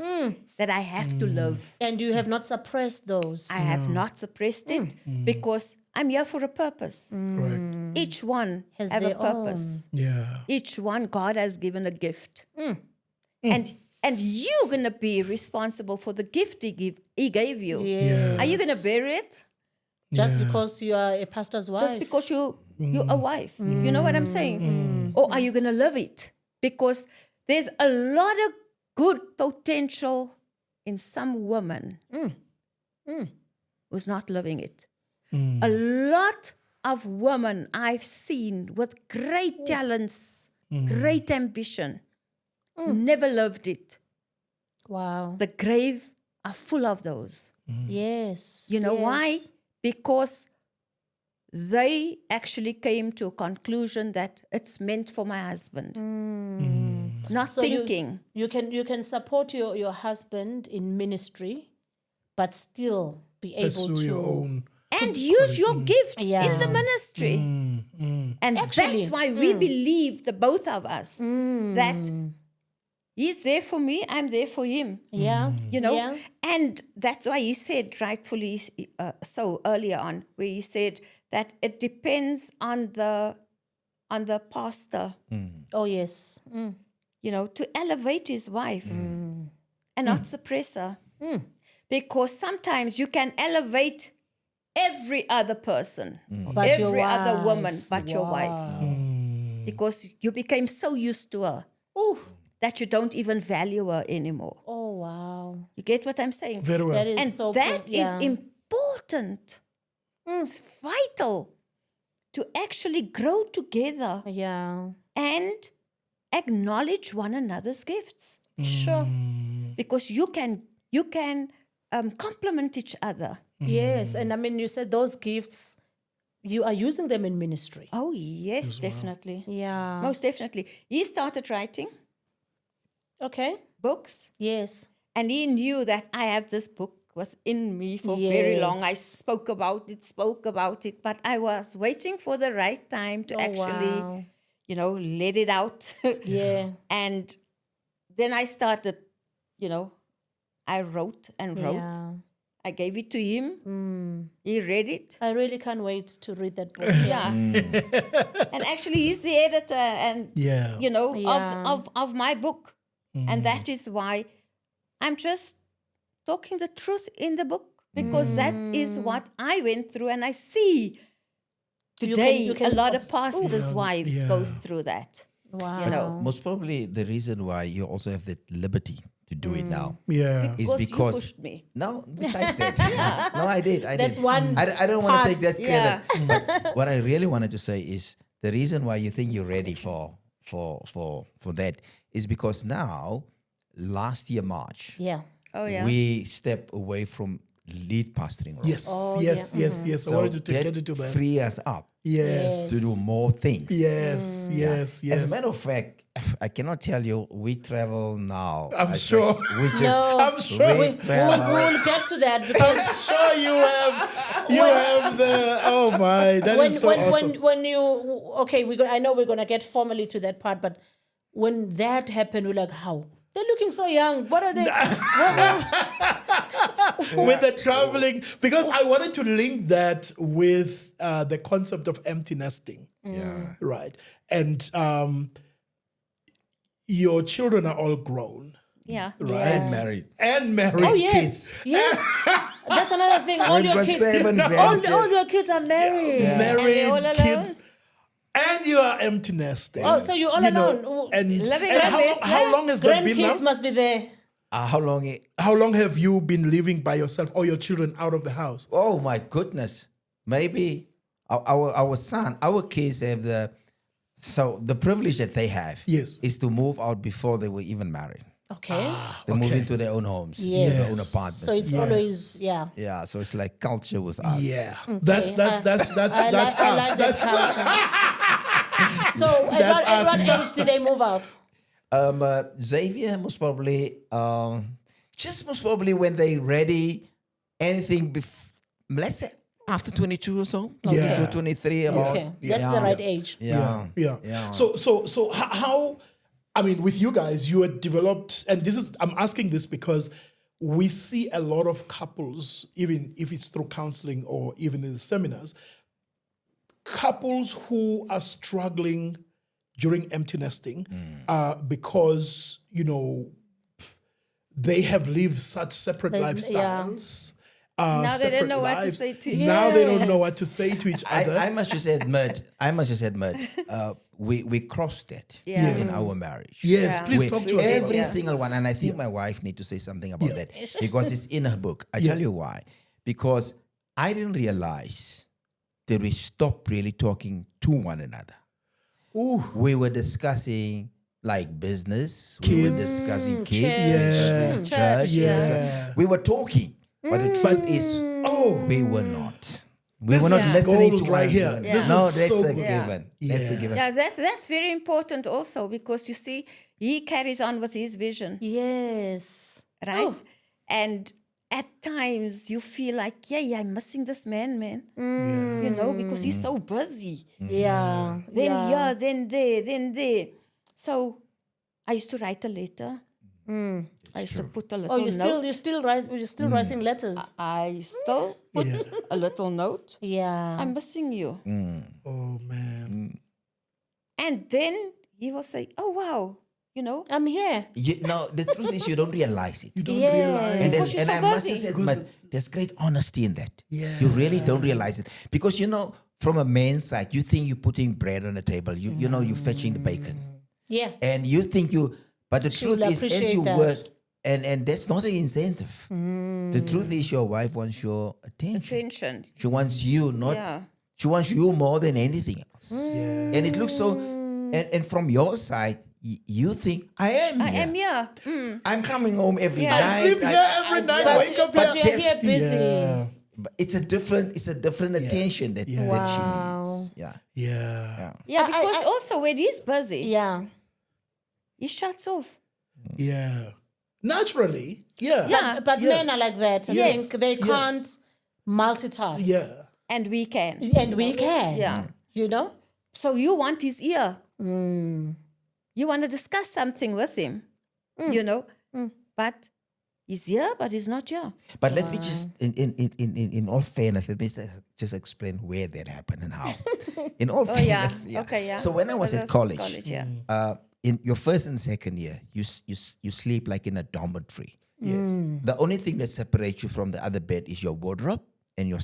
that I have to live. And you have not suppressed those. I have not suppressed it because I'm here for a purpose. Correct. Each one Has have a their purpose. Yeah. Each one God has given a gift. And you're going to be responsible for the gift he gave you. Yeah. Are you going to bury it? Just because you are a pastor's wife. Just because you're a wife. You know what I'm saying? Or are you going to live it? Because there's a lot of good potential in some woman who's not living it. A lot of women I've seen with great talents, great ambition, never lived it. Wow. The grave are full of those. Yes. You know why? yes. Because they actually came to a conclusion that it's meant for my husband. Not So thinking. you can support your husband in ministry, but still be able Pursue to your own. and use your gifts Yeah. in the ministry. And Actually, that's why we believe, the both of us, that he's there for me, I'm there for him. Yeah. You know, Yeah. and that's why he said rightfully so earlier on, where he said that it depends on the pastor, Oh yes. you know, to elevate his wife and not suppress her. Because sometimes you can elevate every other person, But your every other wife. woman, but your wife. Because you became so used to her Ooh. that you don't even value her anymore. Oh wow. You get what I'm saying? Very well. That is And so that good. is Yeah. important. It's vital to actually grow together Yeah. and acknowledge one another's gifts, Sure. because you can complement each other. Yes. And I mean, you said those gifts, you are using them in ministry. Oh yes, definitely. Yeah. Most definitely. He started writing Okay. books, Yes. and he knew that I have this book within me for very long. I Yes. spoke about it, but I was waiting for the right time to actually, Wow. let it out. Yeah. And then I started, I wrote and wrote. Yeah. I gave it to him. He read it. I really can't wait to read that book. Yeah. And actually, he's the editor and, Yeah. Yeah. of my book. And that is why I'm just talking the truth in the book, because that is what I went through. And I see today you can a lot of pastors' wives Yeah. goes through that. Wow. You know. Most probably the reason why you also have that liberty to do it now Yeah. is Because because you pushed me. no, besides that, no, I did. That's did. one I don't want to take part. that credit. But what I really wanted to say is the reason why you think you're ready for that is because now, last year March, Yeah. Oh, yeah. we step away from lead pastoring role. Yes. Oh, yes. yeah. Yes. Yes. I So wanted to that get into that. free us up Yes. to do more things. Yes. Yes. Yes. As a matter of fact, I cannot tell you, we travel now. I'm It's sure. like we just No. I'm sure. we travel. We'll get to that because Sure, you have the. Oh my, that is so awesome. when you I know we're gonna get formally to that part, but when that happened, we're like, how? They're looking so young. What are they? With the traveling, because I wanted to link that with the concept of empty nesting, Yeah. right? And your children are all grown, Yeah. right? And married. And married. Oh yes, Kids. yes. That's another thing. All We've your got kids, 7 all grandkids. your kids are married. Married And they're all kids. And you are empty nesting. Oh, so you're all You know, alone. and Living and like how, this, how long has that been now? Grandkids must be there. How long? How long have you been living by yourself or your children out of the house? Oh my goodness! Maybe our son, our kids have the privilege that they have. Yes. Is to move out before they were even married. Okay. They move Okay. into their own homes, Yes. their own apartments. So it's always yeah, so it's like culture with us. Yeah. That's us. I like that That's culture. So at That's what us. age did they move out? Xavier most probably when they ready anything let's say after 22 or so, Yeah. 22, 23 about. Okay, that's the right age. Yeah. Yeah. So how, I mean, with you guys, you had developed, and I'm asking this because we see a lot of couples, even if it's through counseling or even in seminars, couples who are struggling during empty nesting because, they have lived such separate lifestyles. Now they separate don't know what to lives. say to each Now they don't know Yes. what to say to each other. I must just admit, we crossed that Yeah. in our marriage. Yes, Yeah. please We- talk to us. every about that. single one, and I think my wife need to say something about that because it's in her book. I Yeah. tell you why. Because I didn't realize that we stopped really talking to one another. Ooh. We were discussing like business. We were discussing kids. We were discussing church. Yeah. We were talking, but the truth is, we were not. We were not is listening gold to right one here. another. This No, is that's so a good. given. That's a Yeah. given. Yeah, that's very important also, because you see, he carries on with his vision, Yes. right? And at times you feel like, I'm missing this man, because he's so busy. Yeah. Then yeah. here, then there, then there. So I used to write a letter. I used to put a little Oh, note. you're still writing letters. I still put a little note. Yeah. I'm missing you. Oh, man. And then he will say, oh, wow, I'm here. The truth is you don't realize it. You don't Yeah. realize. And, Because you're so I must busy. just admit, there's great honesty in that. Yeah. You really don't realize it. Because, from a man's side, you think you're putting bread on the table. You're fetching the bacon. Yeah. And you think but the truth will is, as appreciate you that. work, and that's not an incentive. The truth is, your wife wants your attention. She wants you, not. Yeah. She wants you more than anything else. Yeah. And it looks so. And from your side, you think I am. I here. am here. I'm coming home every Yeah. night. I sleep here every night, wake up But here. you're here busy. Yeah. But it's a different attention that, that she needs. Yeah. Yeah. Yeah, because also when he's busy, Yeah. he shuts off. Yeah. Naturally. Yeah. Yeah. But men are like that. I Yes. think they Yeah. can't multitask. Yeah. And we can. And we can. Yeah. You know? So you want his ear. You want to discuss something with him, you know. But he's here, but he's not here. But let me just, in all fairness, let me just explain where that happened and how. In all yeah. fairness, Okay, yeah. So when I was That at college, yeah. In your first and second year, you sleep like in a dormitory. Yes. The only thing that separates you from the other bed is your wardrobe and your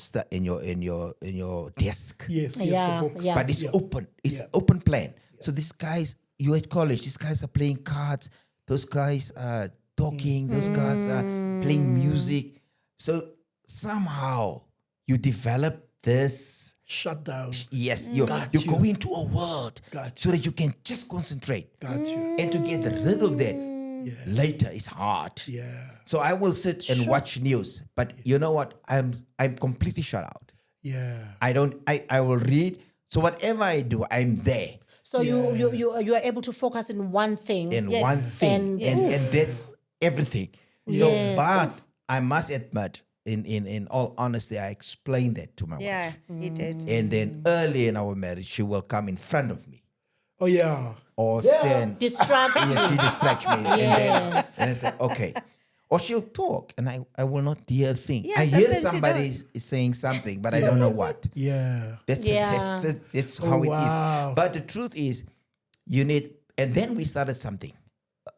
your desk. Yes. Yes. Yeah, For books. yeah. But it's open. It's Yeah. open plan. So these guys, you at college, these guys are playing cards. Those guys are talking. Those guys are playing music. So somehow you develop this. Shut down. Yes, you you. go into a world Got so that you can just concentrate. Got you. And to get rid of that later is hard. Yeah. So I will sit and watch news. But you know what? I'm completely shut out. Yeah. I will read. So whatever I do, I'm there. So you are able to focus in one thing. In Yes. one thing. And that's everything. So Yes. but I must admit, in all honesty, I explained that to my Yeah, wife. he did. And then early in our marriage, she will come in front of me Oh yeah. or stand. Distract you. Yeah, she distracts me. Yes. And I say, okay. Or she'll talk and I will not hear a thing. Yeah, I hear sometimes you somebody is saying something, but I don't know what. Yeah. That's how it wow. is. But the truth is, you need, and then we started something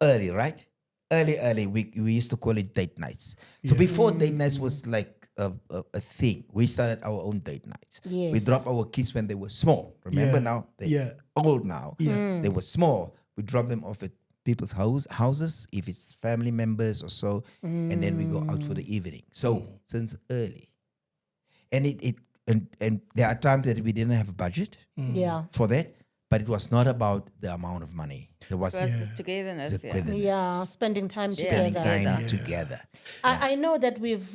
early, right? Early. We used to call it date nights. So before date nights was like a thing, we started our own date nights. Yes. We dropped our kids when they were small. Remember Yeah. now? They're old now. They were small. We drop them off at people's houses, if it's family members or so, and then we go out for the evening. So since early. And and there are times that we didn't have a budget Yeah. for that, but it was not about the amount of money. There was It was the togetherness. Yeah. togetherness, Yeah. Spending time spending together. time together. I know that we've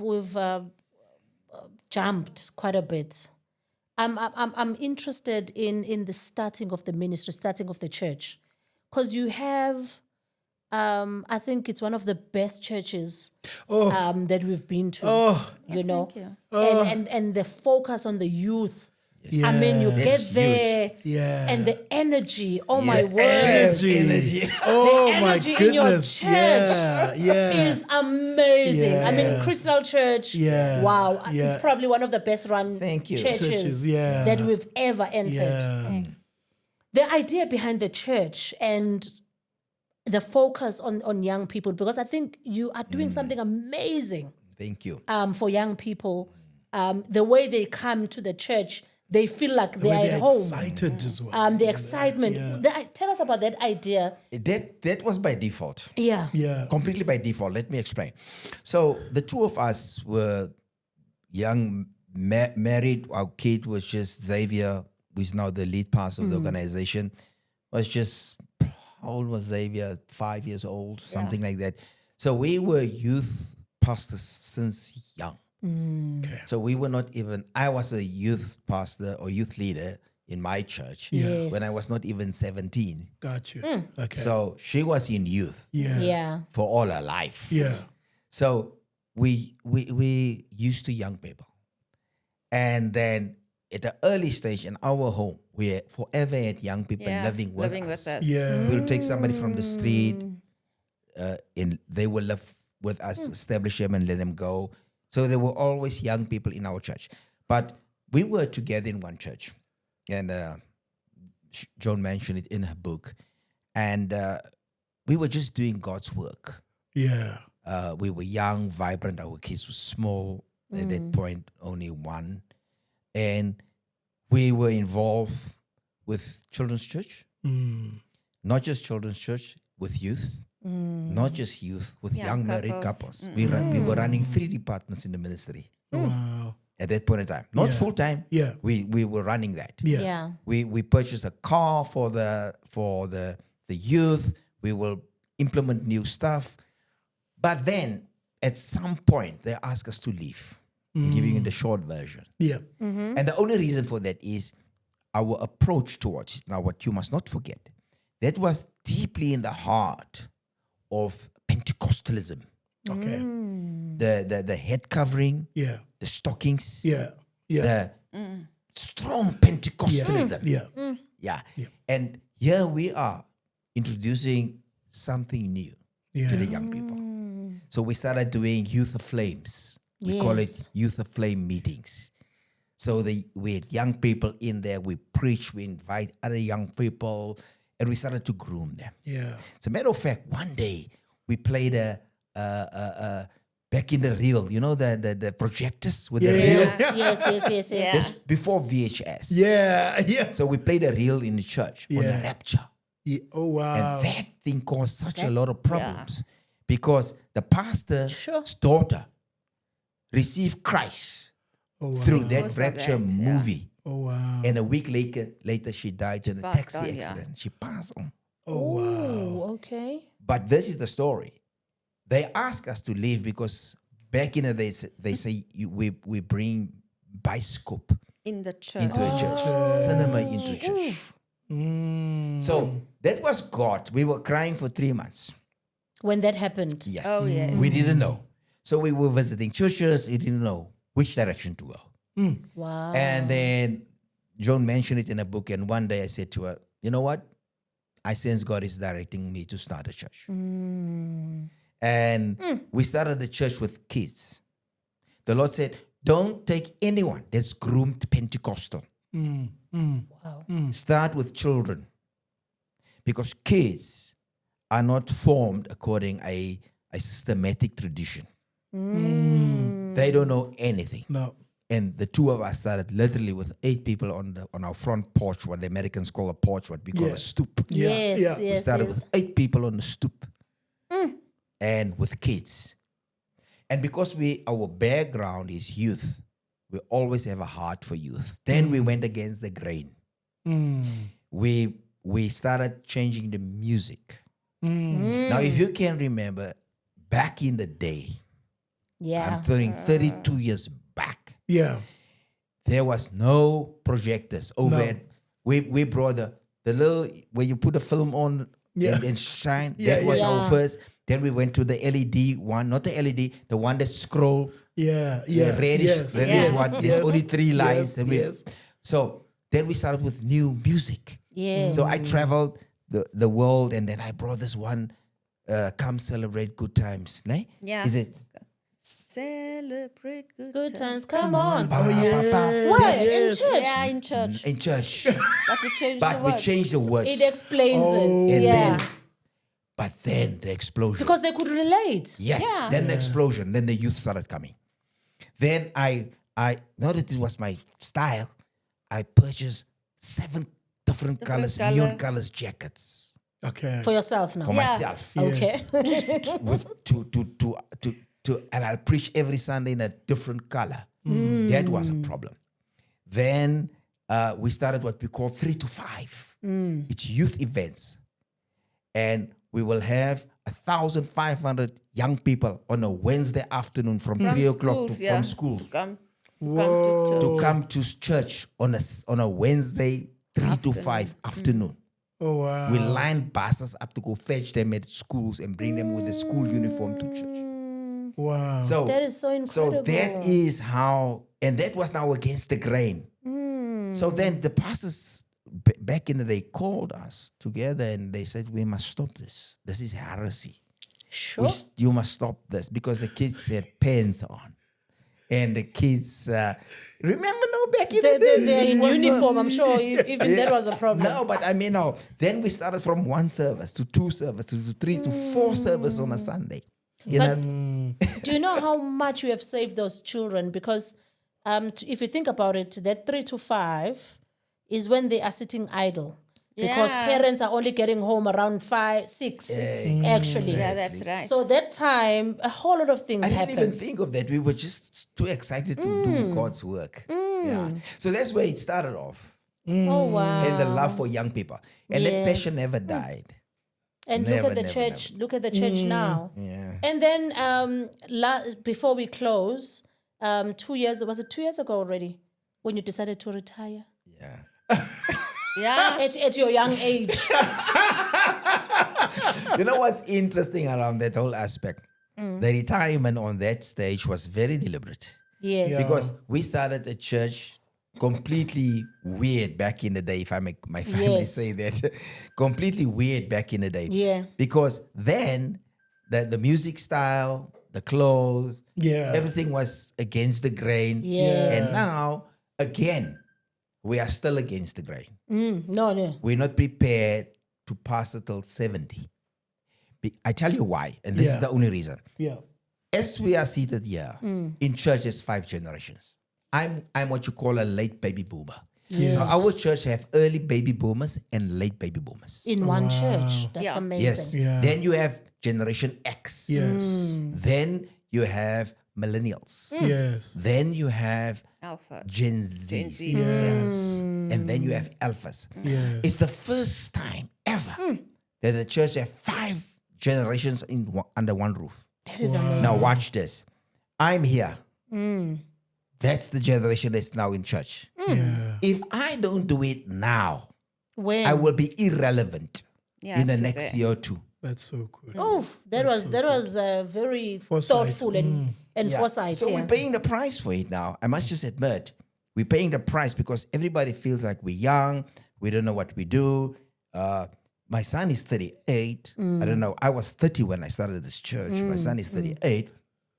jumped quite a bit. I'm interested in the starting of the ministry, starting of the church, because you have, I think it's one of the best churches that we've been to. You know, and the focus on the youth. I mean, you That's get there, Yeah. and the energy. Oh my Yes. word! Energy. Oh The my energy in your goodness. church Yeah. is amazing. I mean, Yeah. Crystal Church, Yeah. wow, Yeah. it's probably one of the best run Thank you. churches Churches, yeah. that we've ever entered. Yeah. The idea behind the church and the focus on young people, because I think you are doing something amazing Thank you. for young people. The way they come to the church, they feel like When they're they're at home. excited as well. The excitement. Tell us about that idea. That was by default. Yeah. Yeah. Completely by default. Let me explain. So the two of us were young, married. Our kid was just Xavier, who is now the lead pastor of the organization. Was just, how old was Xavier? 5 years old, something like that. So we were youth pastors since young. So we were not even, I was a youth pastor or youth leader in my church Yes. when I was not even 17. Got you. Okay. So she was in youth yeah. Yeah. for all her life. Yeah. So we used to young people. And then at the early stage in our home, we forever had young people living with us. Yeah. We'll take somebody from the street, and they will live with us, establish them and let them go. So there were always young people in our church. But we were together in one church. And Joan mentioned it in her book. And we were just doing God's work. Yeah. We were young, vibrant. Our kids were small. At that point, only one. And we were involved with children's church. Not just children's church, with youth. not just youth, with young married couples. We were running 3 departments in the ministry Wow. at that point in time. Not Yeah. full time. Yeah. We were running that. Yeah. Yeah. We purchased a car for the youth. We will implement new stuff. But then at some point they ask us to leave. I'm giving you the short version. Yeah. And the only reason for that is our approach towards it. Now, what you must not forget, that was deeply in the heart of Pentecostalism. Okay. The head covering, Yeah. the stockings, Yeah. Yeah. the strong Pentecostalism. Yeah. Yeah. And here we are introducing something new Yeah. to the young people. So we started doing Youth of Flames. We call it Yes. Youth of Flame meetings. So we had young people in there. We preach. We invite other young people, and we started to groom them. Yeah. As a matter of fact, one day we played a back in the reel. You know the projectors with the reels. Yes. This before VHS. Yeah. Yeah. So we played a reel in the church on the Yeah. rapture. Yeah. Oh, wow. And that thing caused such a lot of problems because the pastor's Sure. daughter received Christ Oh, wow. through that Because of rapture that, movie. Oh, wow. And a week later she died in a passed taxi on, yeah. accident. She passed on. Oh, wow. Oh, okay. But this is the story. They ask us to leave because back in the days, they say we bring bioscope In the church. into a church, cinema into church. So that was God. We were crying for 3 months. When that happened. Yes. Oh, yes. We didn't know. So we were visiting churches. We didn't know which direction to go. Wow. And then Joan mentioned it in a book. And one day I said to her, you know what? I sense God is directing me to start a church. And we started the church with kids. The Lord said, don't take anyone that's groomed Pentecostal. Wow. Start with children. Because kids are not formed according a systematic tradition. They don't know anything. No. And the two of us started literally with 8 people on our front porch, what the Americans call a porch, what we call a stoop. Yeah. Yes, Yeah. yes. We started yes. with 8 people on the stoop and with kids. And because our background is youth, we always have a heart for youth. Then we went against the grain. We started changing the music. Now, if you can remember, back in the day, Yeah. I'm turning 32 years back, Yeah. there was no projectors over No. at, we brought the little, where you put a film on and shine. Yeah, That was yeah. our first. Then we went to the LED one, not the LED, the one that scroll, Yeah. Yeah. the reddish Yes. one. There's Yes. only 3 lines. Yes. And Yes. So then we started with new music. Yes. So I traveled the world, and then I brought this one, Come Celebrate Good Times. Ne? Yeah. Is it? Celebrate Good times. Come on. Ba, ba, ba, ba. What? In Yes. church? Yeah, in church. In church. But we changed But the we words. changed the words. It explains Oh. it. And Yeah. then the explosion. Because they could relate. Yes. Yeah. Then the explosion. Then the youth started coming. Then I now that it was my style, I purchased 7 different colors, neon colors. colors jackets Okay. For yourself now. for myself. Okay. With to and I'll preach every Sunday in a different color. That was a problem. Then we started what we call 3 to 5. It's youth events. And we will have 1,500 young people on a Wednesday afternoon from 3 o'clock schools, yeah, from school to come to come to church on a Wednesday 3 to 5 afternoon. Oh, wow. We line buses up to go fetch them at schools and bring them with the school uniform to church. Wow. So That is so incredible. So that is how, and that was now against the grain. So then the pastors back in the day called us together and they said, we must stop this. This is heresy. Sure. You must stop this because the kids had pants on. And the kids, remember now back in the day? They're it in was not- uniform. I'm sure even that was a problem. No, but I mean, no. Then we started from 1 service to 2 service to 3 to 4 service on a Sunday. You But- know? Do you know how much you have saved those children? Because if you think about it, that 3 to 5 is when they are sitting idle. because Yeah. parents are only getting home around 5, 6, actually. Yeah, that's right. So that time, a whole lot of things I didn't happened. even think of that. We were just too excited to do God's work. Yeah. So that's where it started off. Oh, wow. And the love for young people. And that passion Yes. never died. And Never, look at the never, church. Look at the church now. Yeah. And then before we close, 2 years, was it 2 years ago already when you decided to retire? Yeah. Yeah. At your young age. You know what's interesting around that whole aspect? The retirement on that stage was very deliberate. Yes. Yeah. Because we started a church completely weird back in the day, if I make my family Yes. say that. Completely weird back in the day. Yeah. Because then the music style, the clothes, Yeah. everything was against the grain. Yes. And now, again, we are still against the grain. No. We're not prepared to pass it till 70. I tell you why, and this is Yeah. the only reason. Yeah. As we are seated here in church, there's 5 generations. I'm what you call a late baby boomer. So our church have early baby boomers and late baby boomers. In one church. That's Yeah. amazing. Yes. Yeah. Then you have Generation X. Yes. Then you have millennials. Yes. Then you have Alpha. Gen Z. Gen Z. Yes. And then you have alphas. Yes. It's the first time ever that the church have 5 generations under one roof. That is amazing. Now watch this. I'm here. That's the generation that's now in church. Yeah. If I don't do it now, When? I will be irrelevant Yeah, in the to next the- year or 2. That's so good. Oh, that was very Foresight. thoughtful and Yeah. foresight. So yeah. we're paying the price for it now. I must just admit, we're paying the price because everybody feels like we're young. We don't know what we do. My son is 38. I don't know. I was 30 when I started this church. My son is 38.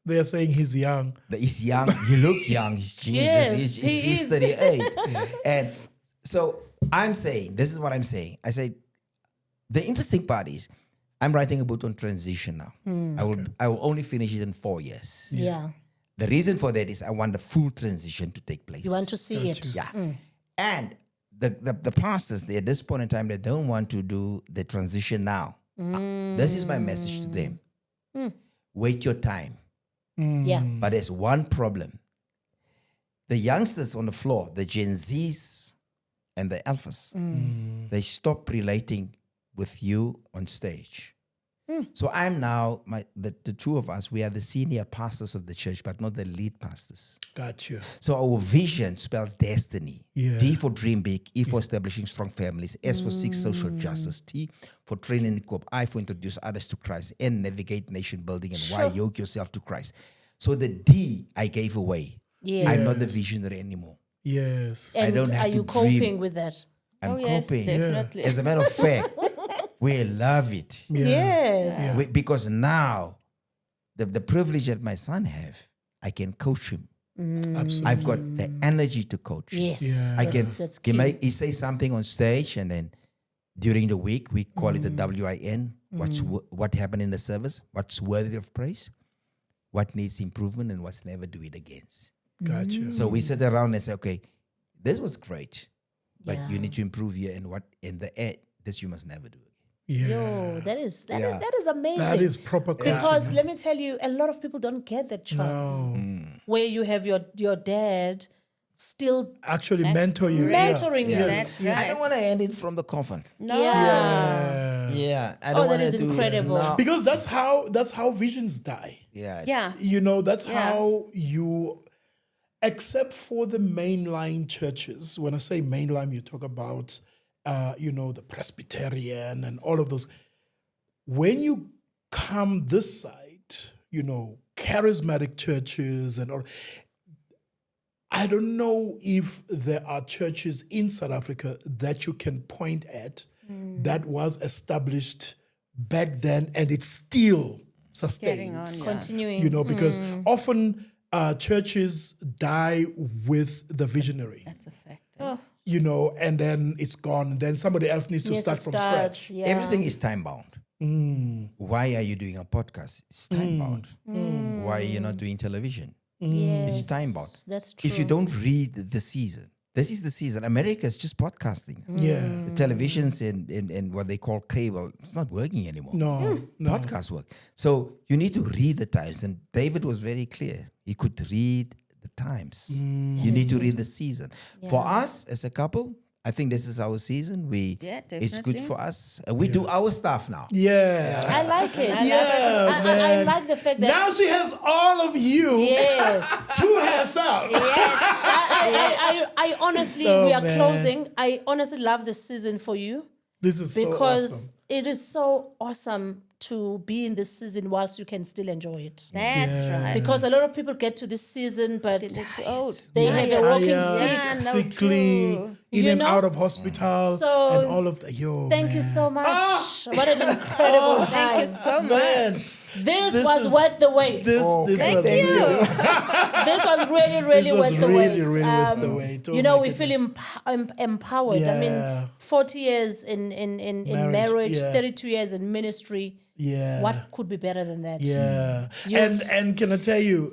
They are saying he's young. He's young. He look young. He's Jesus. Yes, he he's is. 38. And so I'm saying, this is what I'm saying. I say, the interesting part is, I'm writing a book on transition now. I will only finish it in 4 years. yeah. The reason for that is I want the full transition to take place. You want to see it. Yeah. And the pastors, at this point in time, they don't want to do the transition now. This is my message to them. Wait your time. Yeah. But there's one problem. The youngsters on the floor, the Gen Zs and the alphas, they stop relating with you on stage. So I'm now, the 2 of us, we are the senior pastors of the church, but not the lead pastors. Got you. So our vision spells destiny. Yeah. D for dream big, E for establishing strong families, S for seek social justice, T for training and equip, I for introduce others to Christ, N navigate nation building, and Y yoke yourself to Christ. So the D I gave away. Yeah. I'm not the visionary anymore. Yes. And don't have are to you dream. coping with that? I'm Yes, coping. definitely. As a matter of fact, we love it. Yes. Because now the privilege that my son have, I can coach him. Absolutely. I've got the energy to coach him. Yes. Yeah. I can. That's He key. he say something on stage, and then during the week we call it a WIN. What happened in the service? What's worthy of praise? What needs improvement, and what's never do it again. Got you. So we sit around and say, okay, this was great, but Yeah. you need to improve here, and what in the end, this you must never do again. Yeah. Yo, that is Yeah. amazing. That is proper coaching. Because let me tell you, a lot of people don't get that chance No. where you have your dad still Actually mentor you. mentoring you. That's right. I don't want to end it from the coffin. No. Yeah. Yeah, I Oh, don't that want is to do incredible. No. Because that's how visions die. Yeah, Yeah. You know, that's Yeah. how you, except for the mainline churches, when I say mainline, you talk about, the Presbyterian and all of those. When you come this side, charismatic churches and all, I don't know if there are churches in South Africa that you can point at that was established back then and it still Carrying on, sustains. yeah. Continuing. Because often churches die with the visionary, That's a fact. and then it's gone. And then somebody else needs to Yes, start it from starts, scratch. yeah. Everything is time bound. Why are you doing a podcast? It's time bound. Why are you not doing television? Yes. It's time bound. That's true. If you don't read the season, this is the season. America is just podcasting. Yeah. The televisions and what they call cable, it's not working anymore. No. Podcast work. So you need to read the times. And David was very clear. He could read the times. You need to read the season. For us as a couple, I think this is our season. It's good definitely. for us. And we do our stuff now. Yeah. I like it. Yeah, I like the fact that Now she has all of you yes. to herself. I honestly, Oh, we are man. closing. I honestly love this season for you This is so because awesome. it is so awesome to be in this season whilst you can still enjoy it. That's right. Because a lot of people get to this season, but They're too old. they have a walking Tired, stick. Yeah, no, sickly, true. in You and know? out of hospital, So, and all of the. Thank you so much. Ah! What an incredible time. Thank you so Man, much. This This was is- worth the wait. this Thank was you. This was really, really was worth the really, wait. really worth the wait. Oh You know, my we feel goodness. empowered. I Yeah. mean, 40 years in marriage, yeah. 32 years in ministry. Yeah. What could be better than that? Yeah, You've- and can I tell you,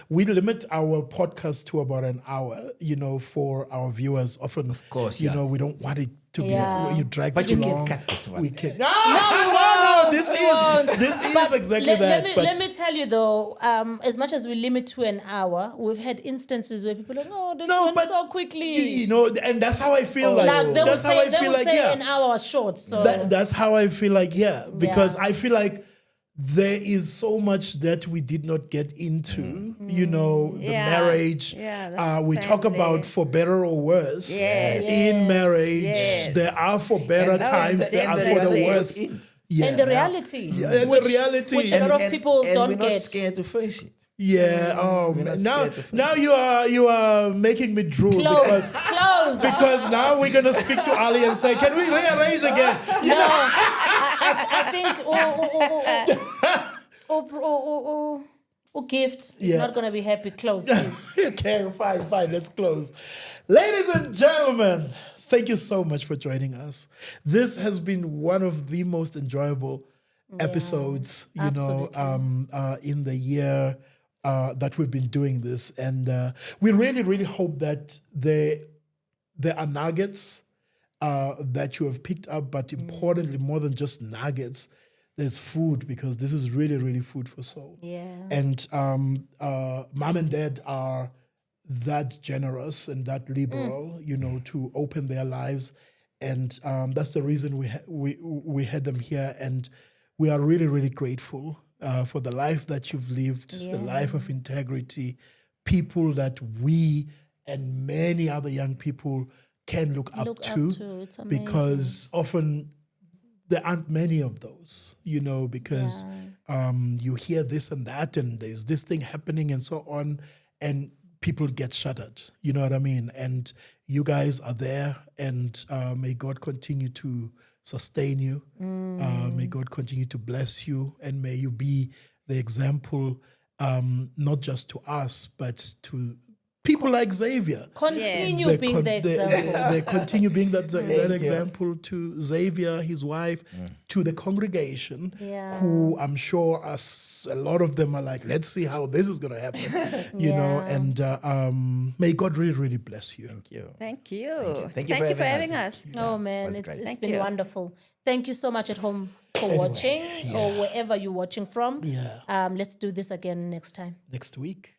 we limit our podcast to about an hour. You know, for our viewers, often, of course, you yeah. know, we don't want it to Yeah. be you drag But it you too can long. cut this one. We can. No, we won't. This is But exactly that. but let me tell you though, as much as we limit to an hour, we've had instances where people are like, oh, this went so quickly. you know, and that's how I feel like. Like they would That's how I say, feel like. an hour was short. So That's how I feel like, because Yeah. I feel like there is so much that we did not get into, you know, the Yeah. marriage. Yeah, the We talk family. about for better or worse. Yes. In marriage, Yes. there are for better times, there are for the worse. Yeah. and the reality, and which, the reality. which a lot of people and don't we're not get. scared to face it. Yeah. Oh, We're not now scared to face now you are making me drool Close, close. because now we're gonna speak to Ali and say, can we rearrange again? No, I think gift is Yeah. not going to be happy. Close, please. Okay, fine. Let's close. Ladies and gentlemen, thank you so much for joining us. This has been one of the most enjoyable episodes, you know, in the year that we've been doing this. And we really, really hope that there are nuggets that you have picked up, but importantly, more than just nuggets, there's food, because this is really, really food for soul. Yeah. And mom and dad are that generous and that liberal, you know, to open their lives, and that's the reason we had them here, and we are really, really grateful for the life that you've lived, the life of integrity, people that we and many other young people can look up to. It's amazing. Because often there aren't many of those, you know, because you hear this and that, and there's this thing happening and so on, and people get shuttered, you know what I mean? And you guys are there, and may God continue to sustain you. May God continue to bless you, and may you be the example, not just to us, but to people like Xavier. Continue being the example. They continue being that example to Xavier, his wife, to the congregation, who I'm sure a lot of them are like, let's see how this is going to happen, you know, and may God really, really bless you. Thank you. Thank you. Thank you Thank for you for having having us. us. Oh man, was it's great. it's Thank been you. wonderful. Thank you so much at home for watching or wherever you're watching from. Yeah. Let's do this again next time. Next week.